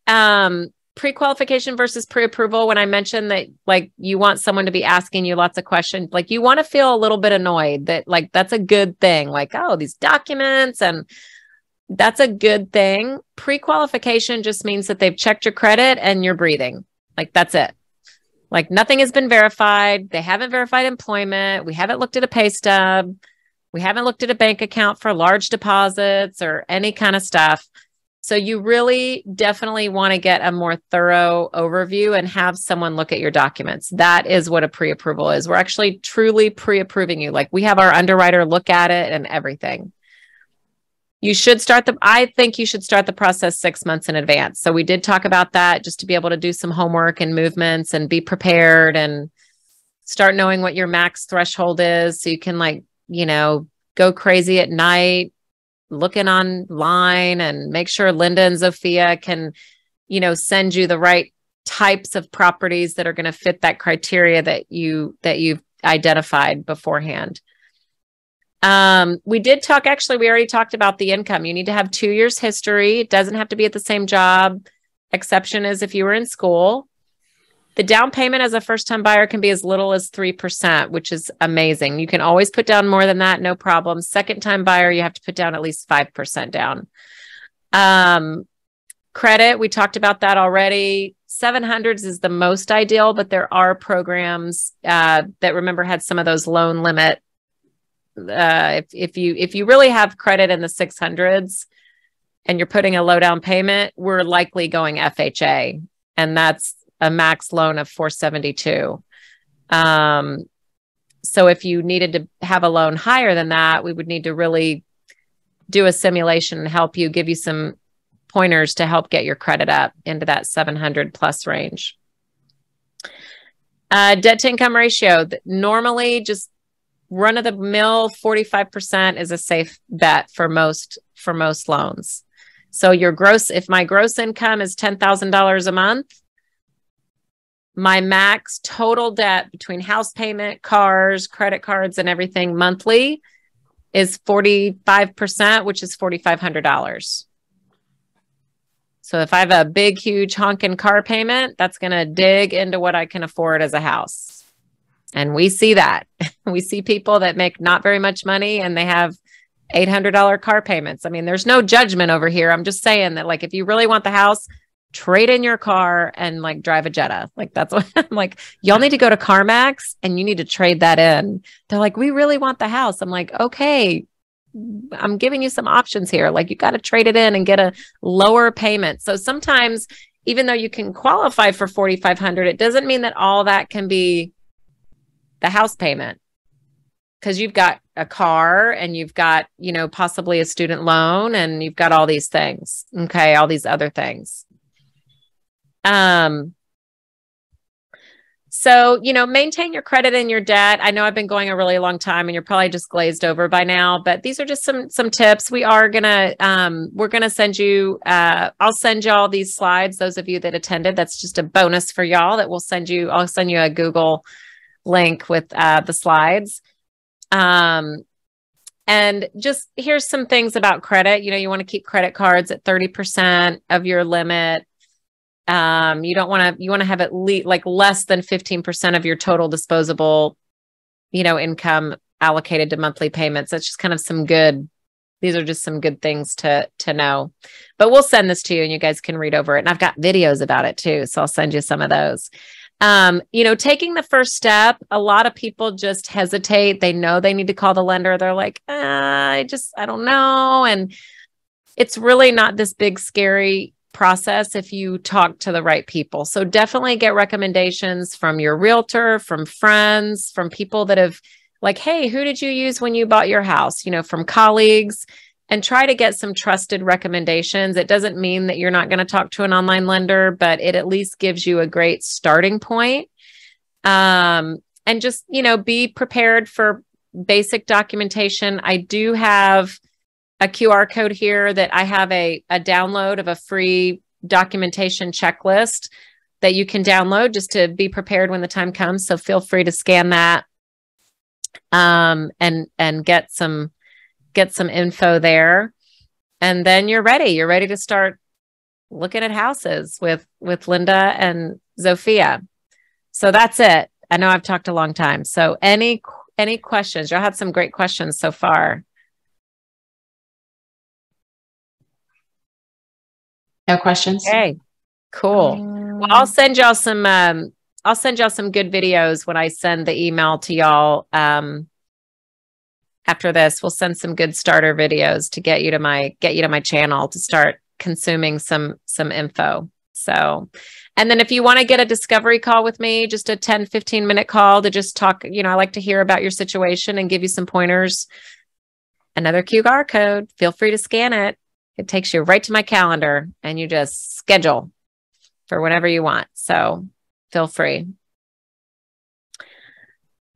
pre-qualification versus pre-approval. When I mentioned that, like, you want someone to be asking you lots of questions, like you want to feel a little bit annoyed that, like, that's a good thing. Like, oh, these documents, and that's a good thing. Pre-qualification just means that they've checked your credit and you're breathing. Like, that's it. Like, nothing has been verified. They haven't verified employment. We haven't looked at a pay stub. We haven't looked at a bank account for large deposits or any kind of stuff. So you really definitely want to get a more thorough overview and have someone look at your documents. That is what a pre-approval is. We're actually truly pre-approving you. Like, we have our underwriter look at it and everything. I think you should start the process 6 months in advance. So we did talk about that, just to be able to do some homework and movements and be prepared and start knowing what your max threshold is. So you can, like, you know, go crazy at night, looking online, and make sure Linda and Zofia can, you know, send you the right types of properties that are going to fit that criteria that you've identified beforehand. We already talked about the income. You need to have 2 years history. It doesn't have to be at the same job. Exception is if you were in school. The down payment as a first-time buyer can be as little as 3%, which is amazing. You can always put down more than that, no problem. Second-time buyer, you have to put down at least 5% down. Credit, we talked about that already. 700s is the most ideal, but there are programs that, remember, had some of those loan limit. If you really have credit in the 600s and you're putting a low down payment, we're likely going FHA, and that's a max loan of 472. So if you needed to have a loan higher than that, we would need to really do a simulation and help you, give you some pointers to help get your credit up into that 700 plus range. Debt to income ratio, normally just run of the mill 45% is a safe bet for most loans. So if my gross income is $10,000 a month, my max total debt between house payment, cars, credit cards, and everything monthly is 45%, which is $4,500. So if I have a big, huge honking car payment, that's going to dig into what I can afford as a house. And we see that. We see people that make not very much money and they have $800 car payments. I mean, there's no judgment over here. I'm just saying that, like, if you really want the house, trade in your car and, like, drive a Jetta. Like, that's what I'm like, y'all need to go to CarMax and you need to trade that in. They're like, we really want the house. I'm like, okay, I'm giving you some options here. Like, you got to trade it in and get a lower payment. So sometimes, even though you can qualify for $4,500, it doesn't mean that all that can be the house payment, because you've got a car and you've got, you know, possibly a student loan and you've got all these things. Okay. All these other things. So, you know, maintain your credit and your debt. I know I've been going a really long time and you're probably just glazed over by now, but these are just some tips. We're going to send you, I'll send y'all these slides. Those of you that attended, that's just a bonus for y'all that I'll send you a Google link with, the slides. And just here's some things about credit. You know, you want to keep credit cards at 30% of your limit. You want to have at least like less than 15% of your total disposable, you know, income allocated to monthly payments. That's just kind of these are just some good things to know, but we'll send this to you and you guys can read over it. And I've got videos about it too. So I'll send you some of those. You know, taking the first step, a lot of people just hesitate. They know they need to call the lender. They're like, I don't know. And it's really not this big, scary process if you talk to the right people. So definitely get recommendations from your realtor, from friends, from people that have like, hey, who did you use when you bought your house? You know, from colleagues, and try to get some trusted recommendations. It doesn't mean that you're not going to talk to an online lender, but it at least gives you a great starting point. And just, you know, be prepared for basic documentation. I do have a QR code here that I have a download of a free documentation checklist that you can download just to be prepared when the time comes. So feel free to scan that, and get some info there. And then you're ready to start looking at houses with Linda and Zofia. So that's it. I know I've talked a long time. So any questions? Y'all had some great questions so far. No questions? Okay, cool. Well, I'll send y'all some good videos when I send the email to y'all. After this, we'll send some good starter videos to get you to my channel to start consuming some info. So, and then if you want to get a discovery call with me, just a 10-15 minute call to just talk, you know, I like to hear about your situation and give you some pointers. Another QR code, feel free to scan it. It takes you right to my calendar and you just schedule for whenever you want. So feel free.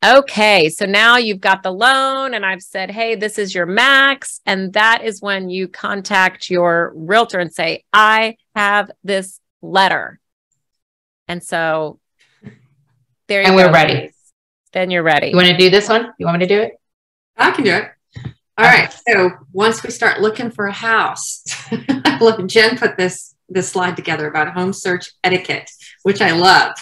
Okay, so now you've got the loan and I've said, hey, this is your max. And that is when you contact your realtor and say, I have this letter. And so there you go. And we're ready. Then you're ready. You want to do this one? You want me to do it? I can do it. All right. So once we start looking for a house, look, Jen put this slide together about home search etiquette, which I love.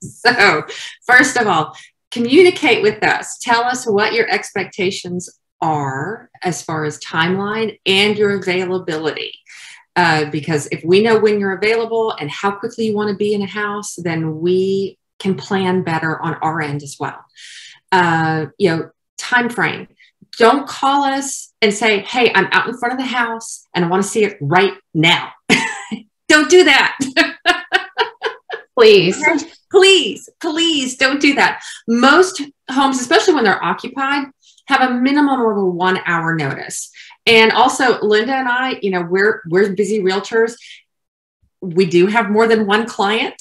So first of all, communicate with us. Tell us what your expectations are as far as timeline and your availability. Because if we know when you're available and how quickly you want to be in a house, then we can plan better on our end as well. You know, time frame. Don't call us and say, hey, I'm out in front of the house and I want to see it right now. Don't do that. Please. Please don't do that. Most homes, especially when they're occupied, have a minimum of a 1 hour notice. And also Linda and I, you know, we're busy realtors. We do have more than one client.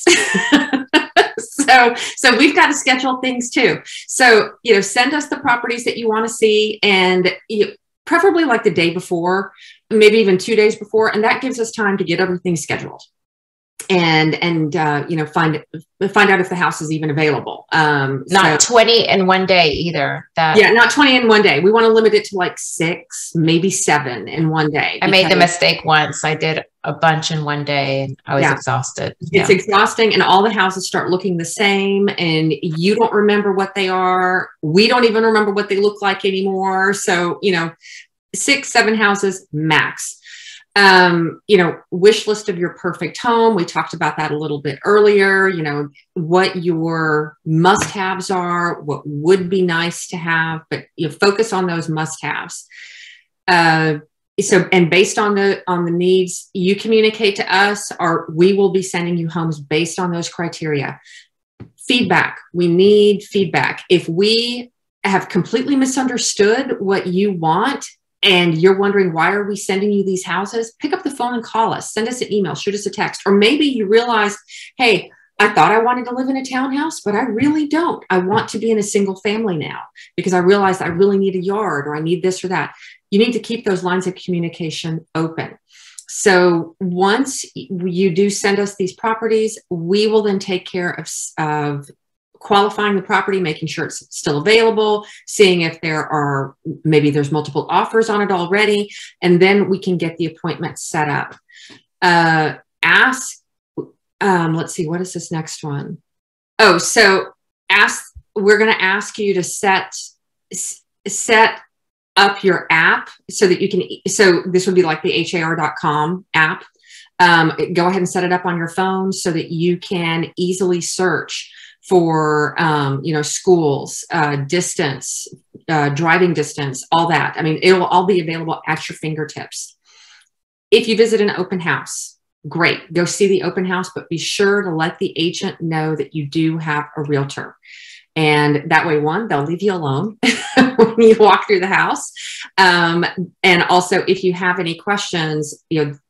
So we've got to schedule things too. So, you know, send us the properties that you want to see and preferably like the day before, maybe even 2 days before. And that gives us time to get everything scheduled and you know, find out if the house is even available. Not 20 in one day either. Yeah, not 20 in one day. We want to limit it to like 6, maybe 7 in one day. I made the mistake once. I did a bunch in one day and I was exhausted. It's exhausting and all the houses start looking the same and you don't remember what they are. We don't even remember what they look like anymore. So, you know, 6, 7 houses max. You know, wish list of your perfect home. We talked about that a little bit earlier, you know, what your must-haves are, what would be nice to have, but you focus on those must-haves. So, and based on the needs, you communicate to us, or we will be sending you homes based on those criteria. feedback. We need feedback. If we have completely misunderstood what you want and you're wondering, why are we sending you these houses? Pick up the phone and call us, send us an email, shoot us a text. Or maybe you realize, hey, I thought I wanted to live in a townhouse, but I really don't. I want to be in a single family now because I realized I really need a yard, or I need this or that. You need to keep those lines of communication open. So once you do send us these properties, we will then take care of qualifying the property, making sure it's still available, seeing if maybe there's multiple offers on it already, and then we can get the appointment set up. Let's see, what is this next one? Oh, so we're going to ask you to set up your app so that you can, so this would be like the har.com app. Go ahead and set it up on your phone so that you can easily search for, schools, distance, driving distance, all that. I mean, it will all be available at your fingertips. If you visit an open house, great, go see the open house, but be sure to let the agent know that you do have a realtor. And that way, one, they'll leave you alone when you walk through the house. And also, if you have any questions, that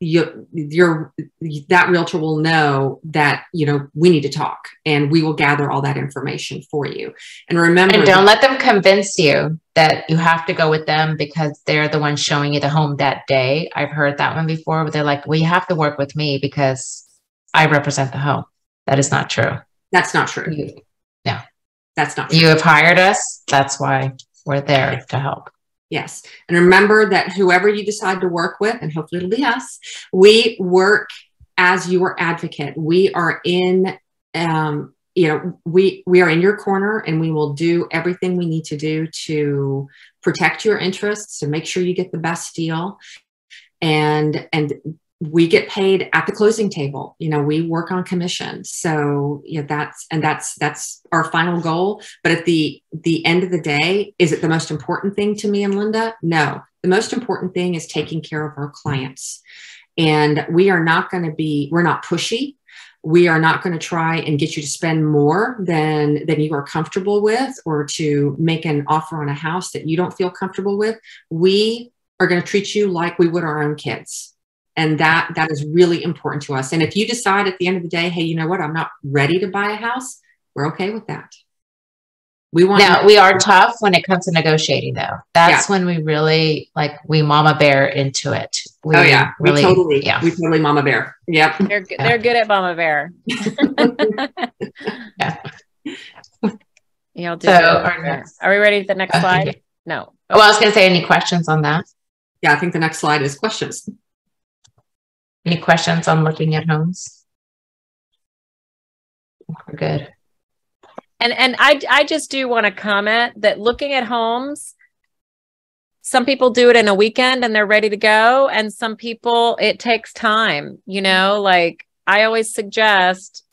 realtor will know that, we need to talk, and we will gather all that information for you. And remember, and don't let them convince you that you have to go with them because they're the ones showing you the home that day. I've heard that one before, where they're like, well, you have to work with me because I represent the home. That is not true. That's not true. No. That's not true. You have hired us. That's why we're there to help. Yes. And remember that whoever you decide to work with, and hopefully it'll be us, we work as your advocate. We are in, we are in your corner, and we will do everything we need to do to protect your interests, to make sure you get the best deal. And we get paid at the closing table. We work on commission. So that's our final goal. But at the end of the day, is it the most important thing to me and Linda? No, the most important thing is taking care of our clients. And we're not pushy. We are not going to try and get you to spend more than you are comfortable with, or to make an offer on a house that you don't feel comfortable with. We are going to treat you like we would our own kids. And that is really important to us. And if you decide at the end of the day, hey, you know what, I'm not ready to buy a house, we're okay with that. We are tough when it comes to negotiating, though. That's when we really we mama bear into it. We totally mama bear. Yep. They're good at mama bear. Yeah. Are we ready for the next slide? No. Well, I was going to say, any questions on that? Yeah, I think the next slide is questions. Any questions on looking at homes? We're good. And I just do want to comment that looking at homes, some people do it in a weekend and they're ready to go. And some people, it takes time, I always suggest,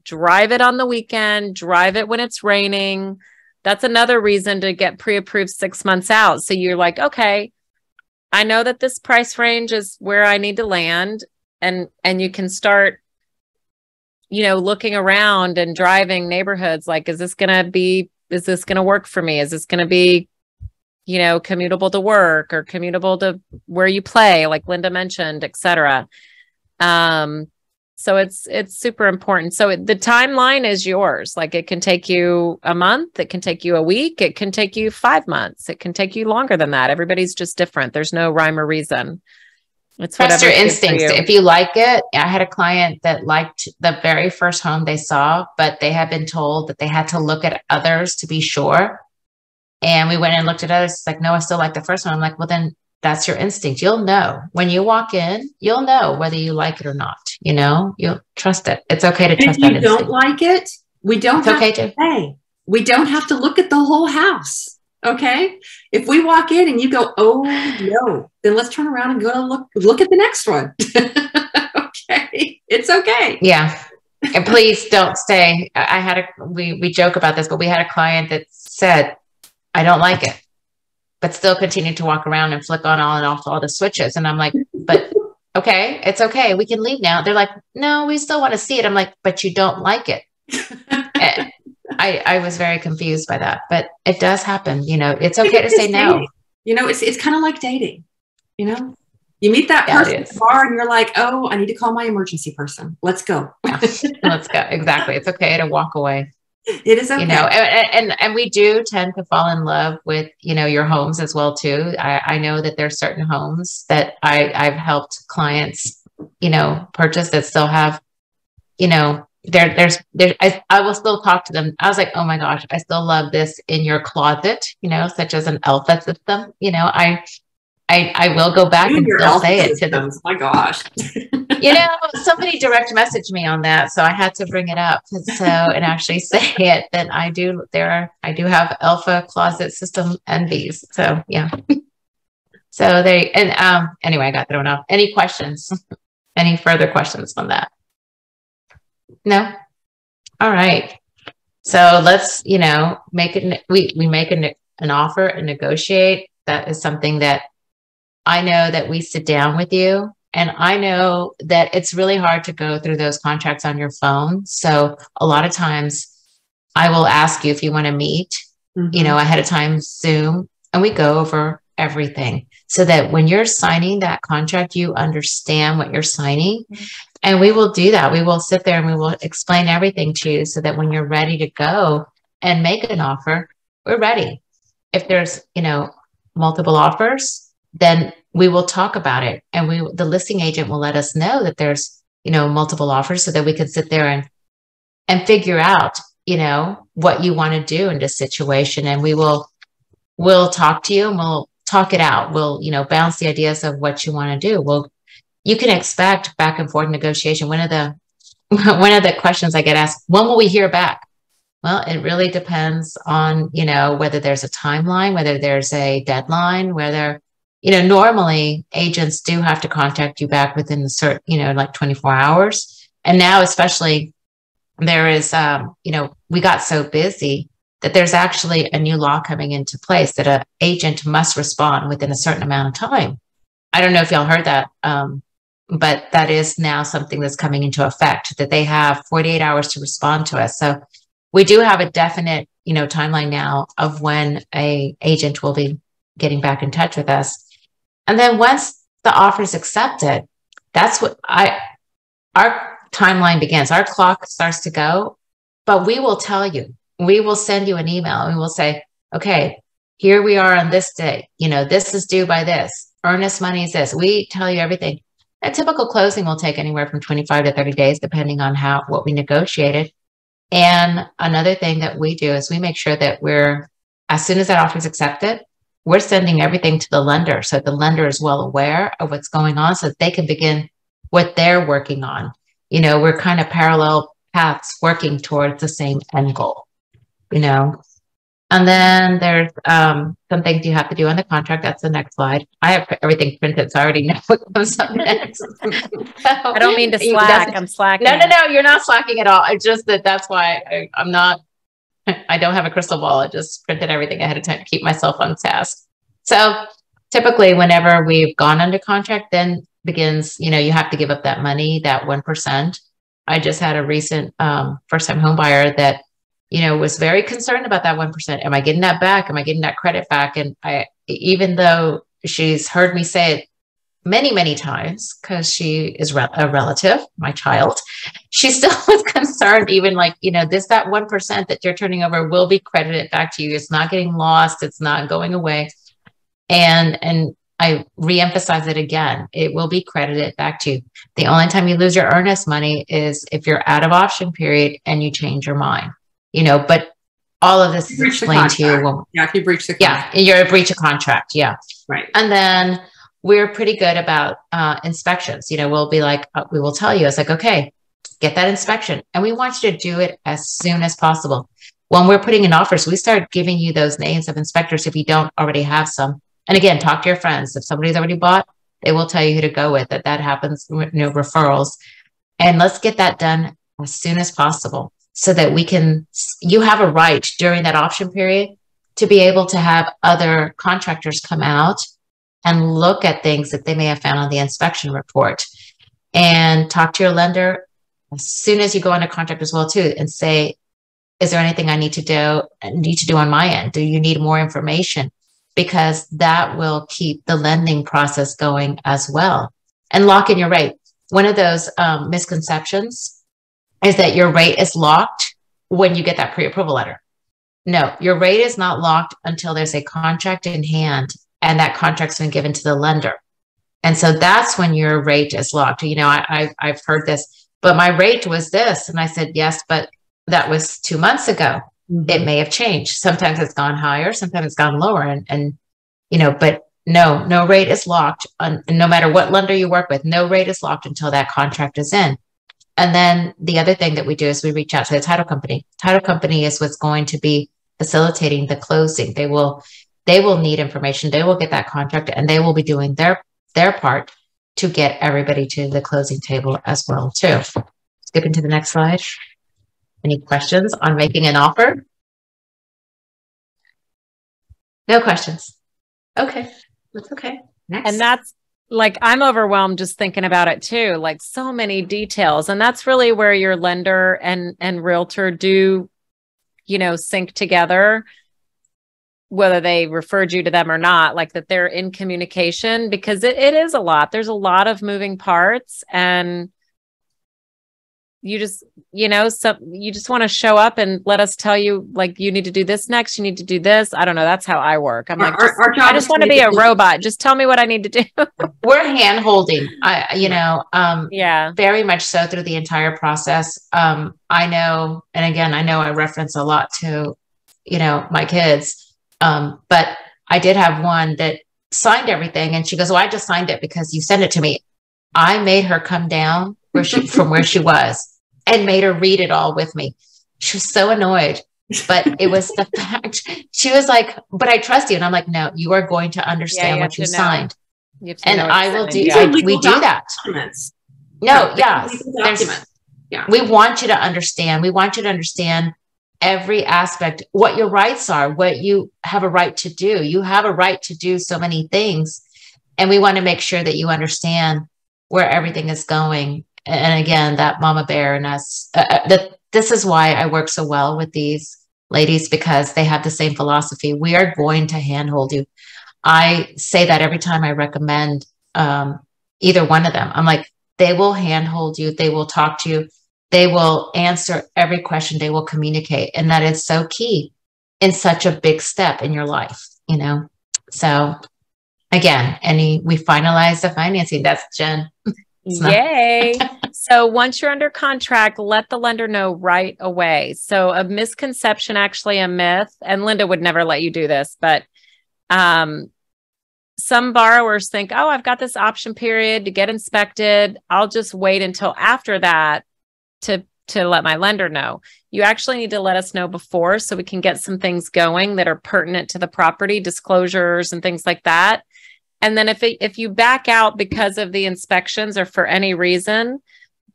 drive it on the weekend, drive it when it's raining. That's another reason to get pre-approved 6 months out. So you're like, okay, I know that this price range is where I need to land, and you can start, looking around and driving neighborhoods. Is this going to work for me? Is this going to be, commutable to work or commutable to where you play, like Linda mentioned, et cetera. So it's super important. So the timeline is yours. It can take you a month. It can take you a week. It can take you 5 months. It can take you longer than that. Everybody's just different. There's no rhyme or reason. It's trust your instincts. If you like it, I had a client that liked the very first home they saw, but they had been told that they had to look at others to be sure. And we went and looked at others. It's like, no, I still like the first one. I'm like, well, then that's your instinct. You'll know when you walk in, you'll know whether you like it or not. You'll trust it. It's okay to trust that instinct. If you don't like it, we don't have to pay. We don't have to look at the whole house. Okay. If we walk in and you go, oh no, then let's turn around and go look at the next one. Okay. It's okay. Yeah. And please don't stay. We joke about this, but we had a client that said, I don't like it, but still continued to walk around and flick on all and off all the switches. And I'm like, but okay, it's okay. We can leave now. They're like, no, we still want to see it. I'm like, but you don't like it. I was very confused by that, but it does happen. You know, it's okay to say no. You know, it's kind of like dating, you know, you meet that person at the bar and you're like, oh, I need to call my emergency person. Let's go. Yeah, let's go. Exactly. It's okay to walk away. It is okay. You know, and we do tend to fall in love with, you know, your homes as well too. I know that there's certain homes that I've helped clients, you know, purchase that still have, you know, I will still talk to them. I was like, oh my gosh, I still love this in your closet, you know, such as an alpha system. You know, I will go back and still say it to them. My gosh. You know, somebody direct messaged me on that, so I had to bring it up. So, and actually say it that I do have alpha closet system envies. So yeah. So anyway, I got thrown off. Any questions? Any further questions on that? No? All right. So let's, you know, make it, we make an offer and negotiate. That is something that I know that we sit down with you, and I know that it's really hard to go through those contracts on your phone. So a lot of times I will ask you if you want to meet, you know, ahead of time, Zoom, and we go over everything so that when you're signing that contract, you understand what you're signing. And we will do that. We will sit there and we will explain everything to you so that when you're ready to go and make an offer, we're ready. If there's, you know, multiple offers, then we will talk about it. And the listing agent will let us know that there's, you know, multiple offers so that we can sit there and figure out, you know, what you want to do in this situation. And we'll talk to you and we'll talk it out. We'll, you know, bounce the ideas of what you want to do. You can expect back and forth negotiation. One of the questions I get asked, when will we hear back? Well, it really depends on, you know, whether there's a timeline, whether there's a deadline, whether, you know, normally agents do have to contact you back within a certain, you know, like 24 hours. And now, especially, there is, you know, we got so busy that there's actually a new law coming into place that an agent must respond within a certain amount of time. I don't know if y'all heard that, but that is now something that's coming into effect, that they have 48 hours to respond to us. So we do have a definite, you know, timeline now of when a agent will be getting back in touch with us. And then once the offer is accepted, that's what our timeline begins. Our clock starts to go, but we will tell you, we will send you an email and we will say, okay, here we are on this day, you know, this is due by this, earnest money is this. We tell you everything. A typical closing will take anywhere from 25 to 30 days, depending on what we negotiated. And another thing that we do is we make sure that as soon as that offer is accepted, we're sending everything to the lender. So the lender is well aware of what's going on so that they can begin what they're working on. You know, we're kind of parallel paths working towards the same end goal, you know. And then there's some things you have to do on the contract. That's the next slide. I have everything printed, so I already know what comes up next. So, I don't mean to slack. I'm slacking. No, you're not slacking at all. It's just that's why I'm not. I don't have a crystal ball. I just printed everything ahead of time to keep myself on task. So typically, whenever we've gone under contract, then begins. You know, you have to give up that money, that 1%. I just had a recent first-time home buyer that, you know, was very concerned about that 1%. Am I getting that back? Am I getting that credit back? And even though she's heard me say it many, many times, because she is a relative, my child, she still was concerned, even like, you know, that 1% that you're turning over will be credited back to you. It's not getting lost. It's not going away. And I reemphasize it again. It will be credited back to you. The only time you lose your earnest money is if you're out of option period and you change your mind. You know, but all of this is explained to you. If you breach the contract. Yeah, you're a breach of contract. Yeah. Right. And then we're pretty good about inspections. You know, we'll be like, we will tell you, it's like, okay, get that inspection. And we want you to do it as soon as possible. When we're putting in offers, we start giving you those names of inspectors if you don't already have some. And again, talk to your friends. If somebody's already bought, they will tell you who to go with. That happens, you know, referrals. And let's get that done as soon as possible, so that you have a right during that option period to be able to have other contractors come out and look at things that they may have found on the inspection report, and talk to your lender as soon as you go under contract as well too, and say, Is there anything I need to do on my end? Do you need more information? Because that will keep the lending process going as well. And lock in your rate. One of those misconceptions is that your rate is locked when you get that pre-approval letter. No, your rate is not locked until there's a contract in hand and that contract's been given to the lender. And so that's when your rate is locked. You know, I've heard this, but my rate was this. And I said, yes, but that was 2 months ago. Mm-hmm. It may have changed. Sometimes it's gone higher, sometimes it's gone lower. And you know, but no rate is locked. No matter what lender you work with, no rate is locked until that contract is in. And then the other thing that we do is we reach out to the title company. Title company is what's going to be facilitating the closing. They will need information. They will get that contract, and they will be doing their part to get everybody to the closing table as well too. Skipping to the next slide. Any questions on making an offer? No questions. Okay, that's okay. Next. And that's like, I'm overwhelmed just thinking about it too, like so many details. And that's really where your lender and realtor do, you know, sync together, whether they referred you to them or not, like that they're in communication, because it is a lot. There's a lot of moving parts, and you just, you know, so you just want to show up and let us tell you, like, you need to do this next. You need to do this. I don't know. That's how I work. I'm like, I just want to be a robot. Just tell me what I need to do. We're hand holding, yeah, very much so through the entire process. I know, and again, I know I reference a lot to, you know, my kids. But I did have one that signed everything, and she goes, well, I just signed it because you sent it to me. I made her come down from where she was and made her read it all with me. She was so annoyed, but it was the fact. She was like, but I trust you. And I'm like, no, you are going to understand what you signed. And I will do, we do that. No, yes. We want you to understand. We want you to understand every aspect, what your rights are, what you have a right to do. You have a right to do so many things. And we want to make sure that you understand where everything is going. And again, that mama bear in us, this is why I work so well with these ladies, because they have the same philosophy. We are going to handhold you. I say that every time I recommend either one of them. I'm like, they will handhold you. They will talk to you. They will answer every question. They will communicate. And that is so key in such a big step in your life, you know? So again, we finalize the financing. That's Jen. Yay. So once you're under contract, let the lender know right away. So a misconception, actually a myth, and Linda would never let you do this, but some borrowers think, oh, I've got this option period to get inspected. I'll just wait until after that to let my lender know. You actually need to let us know before, so we can get some things going that are pertinent to the property, disclosures and things like that. And then if you back out because of the inspections or for any reason,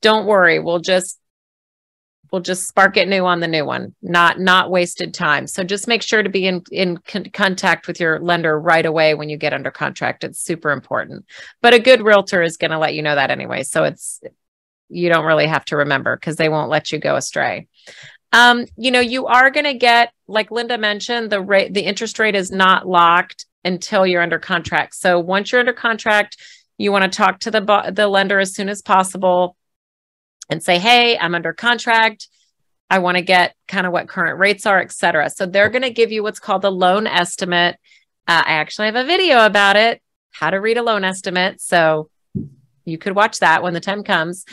don't worry. We'll just spark it new on the new one, not wasted time. So just make sure to be in contact with your lender right away when you get under contract. It's super important. But a good realtor is going to let you know that anyway. So you don't really have to remember, because they won't let you go astray. You know, you are going to get, like Linda mentioned, the interest rate is not locked until you're under contract. So once you're under contract, you want to talk to the lender as soon as possible and say, hey, I'm under contract. I want to get kind of what current rates are, et cetera. So they're going to give you what's called the loan estimate. I actually have a video about it, how to read a loan estimate. So you could watch that when the time comes.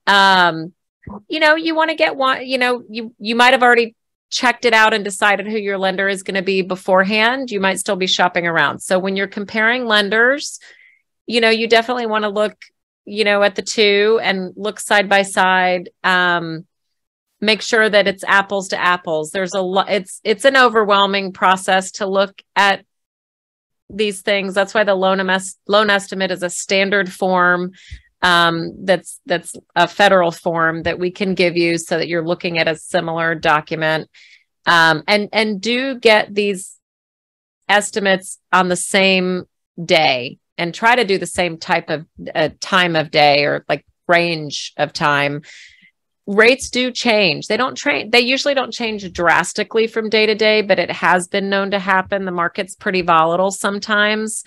You know, you want to get one, you know, you might have already checked it out and decided who your lender is going to be beforehand. You might still be shopping around. So when you're comparing lenders, you know, you definitely want to look, you know, at the two and look side by side. Make sure that it's apples to apples. There's a lot, it's an overwhelming process to look at these things. That's why the loan estimate is a standard form. That's a federal form that we can give you so that you're looking at a similar document. And do get these estimates on the same day, and try to do the same type of time of day, or like range of time. rates do change. They usually don't change drastically from day to day, but it has been known to happen. The market's pretty volatile sometimes.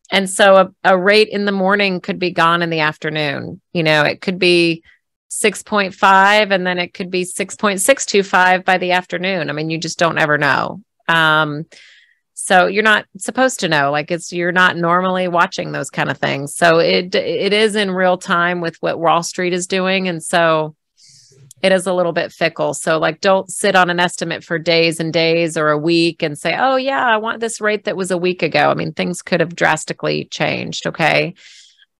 And so a rate in the morning could be gone in the afternoon. It could be 6.5 and then it could be 6.625 by the afternoon. I mean, you just don't ever know. So you're not supposed to know, you're not normally watching those kind of things. So it is in real time with what Wall Street is doing. And so it is a little bit fickle. So don't sit on an estimate for days and days or a week and say, oh yeah, I want this rate that was a week ago. I mean, things could have drastically changed. Okay.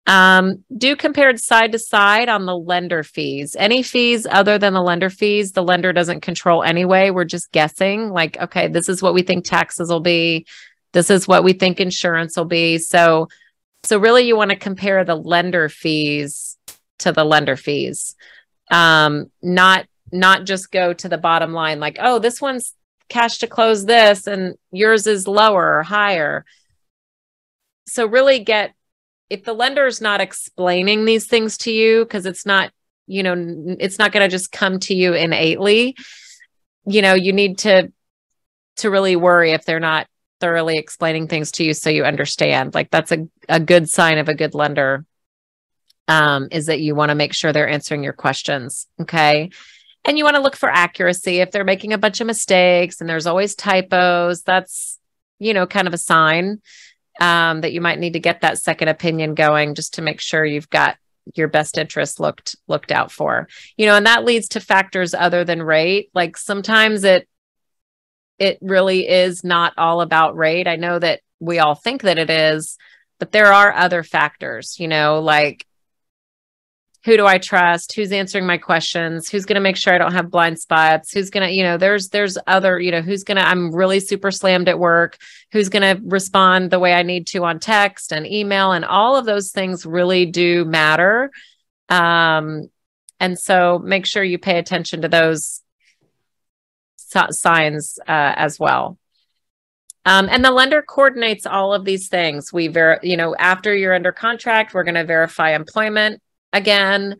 Do compared side to side on the lender fees. Any fees other than the lender fees, the lender doesn't control anyway. We're just guessing okay, this is what we think taxes will be. This is what we think insurance will be. So really you want to compare the lender fees to the lender fees. Not just go to the bottom line, oh, this one's cash to close this and yours is lower or higher. So really if the lender is not explaining these things to you, because it's not going to just come to you innately, you need to really worry if they're not thoroughly explaining things to you so you understand. That's a good sign of a good lender, is that you want to make sure they're answering your questions. Okay. And you want to look for accuracy. If they're making a bunch of mistakes and there's always typos, that's, kind of a sign that you might need to get that second opinion going just to make sure you've got your best interest looked out for, and that leads to factors other than rate. Sometimes it really is not all about rate. I know that we all think that it is, but there are other factors, who do I trust? Who's answering my questions? Who's going to make sure I don't have blind spots? Who's going to, there's other, I'm really super slammed at work. Who's going to respond the way I need to on text and email, and all of those things really do matter. And so make sure you pay attention to those signs as well. And the lender coordinates all of these things. After you're under contract, we're going to verify employment. Again,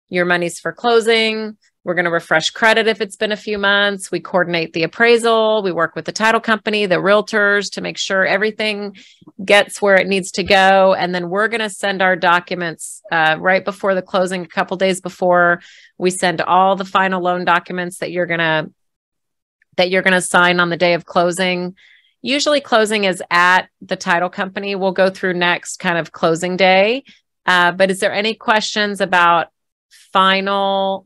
your money's for closing. We're going to refresh credit if it's been a few months. We coordinate the appraisal. We work with the title company, the realtors, to make sure everything gets where it needs to go. And then we're going to send our documents right before the closing, a couple days before. We send all the final loan documents that you're going to sign on the day of closing. Usually closing is at the title company. We'll go through next kind of closing day. But is there any questions about finalizing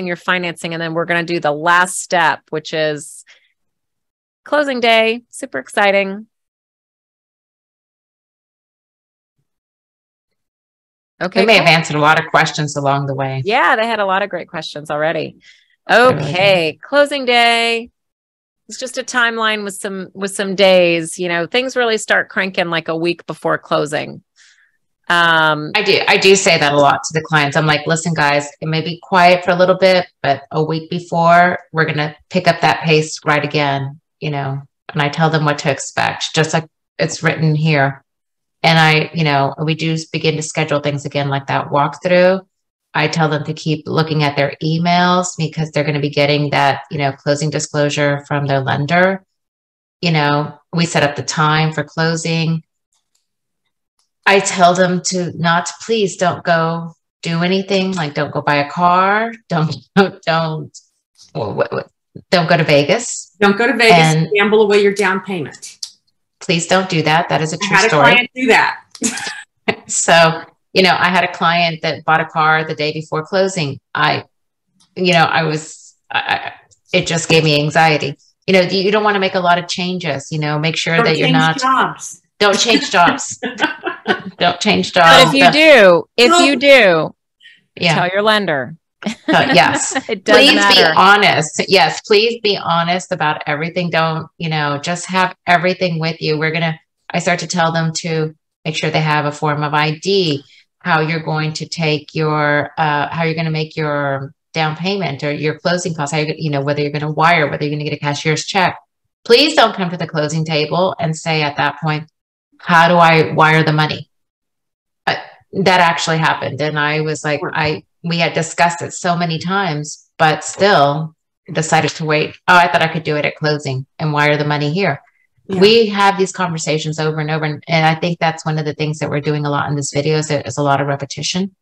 your financing? And then we're going to do the last step, which is closing day. Super exciting. Okay. We may have answered a lot of questions along the way. Yeah, they had a lot of great questions already. Okay. Closing day. It's just a timeline with some days, things really start cranking a week before closing. I do say that a lot to the clients. I'm like, listen, guys, it may be quiet for a little bit, but a week before we're going to pick up that pace right again, and I tell them what to expect, just like it's written here. And we do begin to schedule things again, like that walkthrough. I tell them to keep looking at their emails because they're going to be getting that, closing disclosure from their lender. We set up the time for closing. I tell them please don't go do anything. Don't go buy a car. Don't go to Vegas. Don't go to Vegas and gamble away your down payment. Please don't do that. That is a true story. I had a client do that. So, I had a client that bought a car the day before closing. It just gave me anxiety. You don't want to make a lot of changes, make sure don't that you're not. Don't change jobs. Don't change jobs. But if you do, tell your lender. Yes. It doesn't matter. Be honest. Yes. Please be honest about everything. Don't, just have everything with you. I start to tell them to make sure they have a form of ID, how you're going to take how you're going to make your down payment or your closing costs, whether you're going to wire, whether you're going to get a cashier's check. Please don't come to the closing table and say at that point, how do I wire the money? That actually happened. And I was like, we had discussed it so many times, but still decided to wait. Oh, I thought I could do it at closing and wire the money here. Yeah. We have these conversations over and over. And I think that's one of the things that we're doing a lot in this video is a lot of repetition.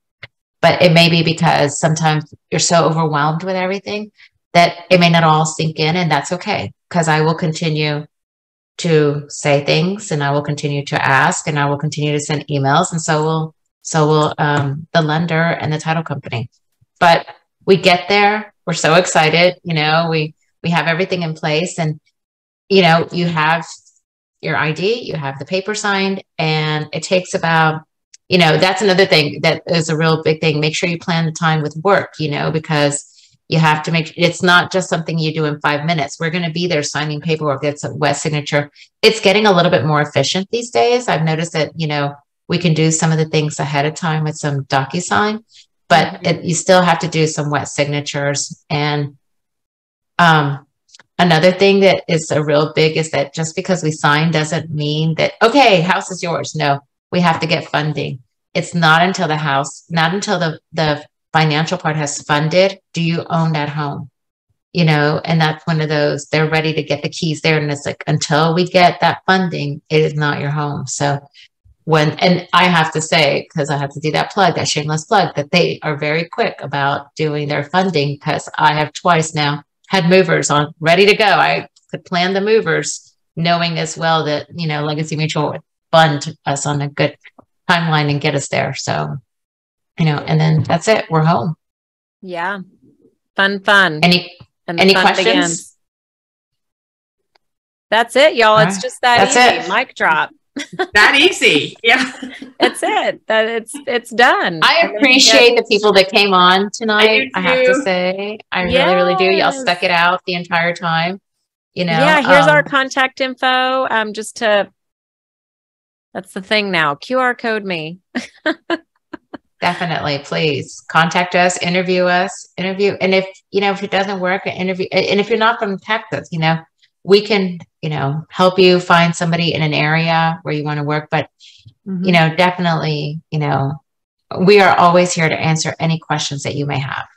But it may be because sometimes you're so overwhelmed with everything that it may not all sink in, and that's okay. Because I will continue to say things, and I will continue to ask, and I will continue to send emails, and so will the lender and the title company. But we get there. We're so excited. You know, we have everything in place, and you know, you have your ID, you have the paper signed, and it takes about, you know, that's another thing that is a real big thing. Make sure you plan the time with work, you know, because you have to make, it's not just something you do in 5 minutes. We're going to be there signing paperwork. It's a wet signature. It's getting a little bit more efficient these days. I've noticed that, you know, we can do some of the things ahead of time with some DocuSign, but you still have to do some wet signatures. And another thing that is a real big is that just because we sign doesn't mean that, okay, house is yours. No, we have to get funding. It's not until the house, not until the financial part has funded, do you own that home? You know, and that's one of those, they're ready to get the keys there. And it's like, until we get that funding, it is not your home. So and I have to say, because I have to do that plug, that shameless plug, that they are very quick about doing their funding, because I have twice now had movers on ready to go. I could plan the movers knowing as well that, you know, Legacy Mutual would fund us on a good timeline and get us there. So, you know, and then that's it. We're home. Yeah. Fun. Any questions? Begins. That's it, y'all. It's just that that's easy. Mic drop. That easy. Yeah. That's it. It's done. I appreciate the people that came on tonight. I have to say, I really do. Y'all stuck it out the entire time. You know, yeah, here's our contact info. That's the thing now. QR code me. Definitely. Please contact us, interview us. And if, you know, if it doesn't work, interview. And if you're not from Texas, you know, we can, you know, help you find somebody in an area where you want to work. But, you know, definitely, you know, we are always here to answer any questions that you may have.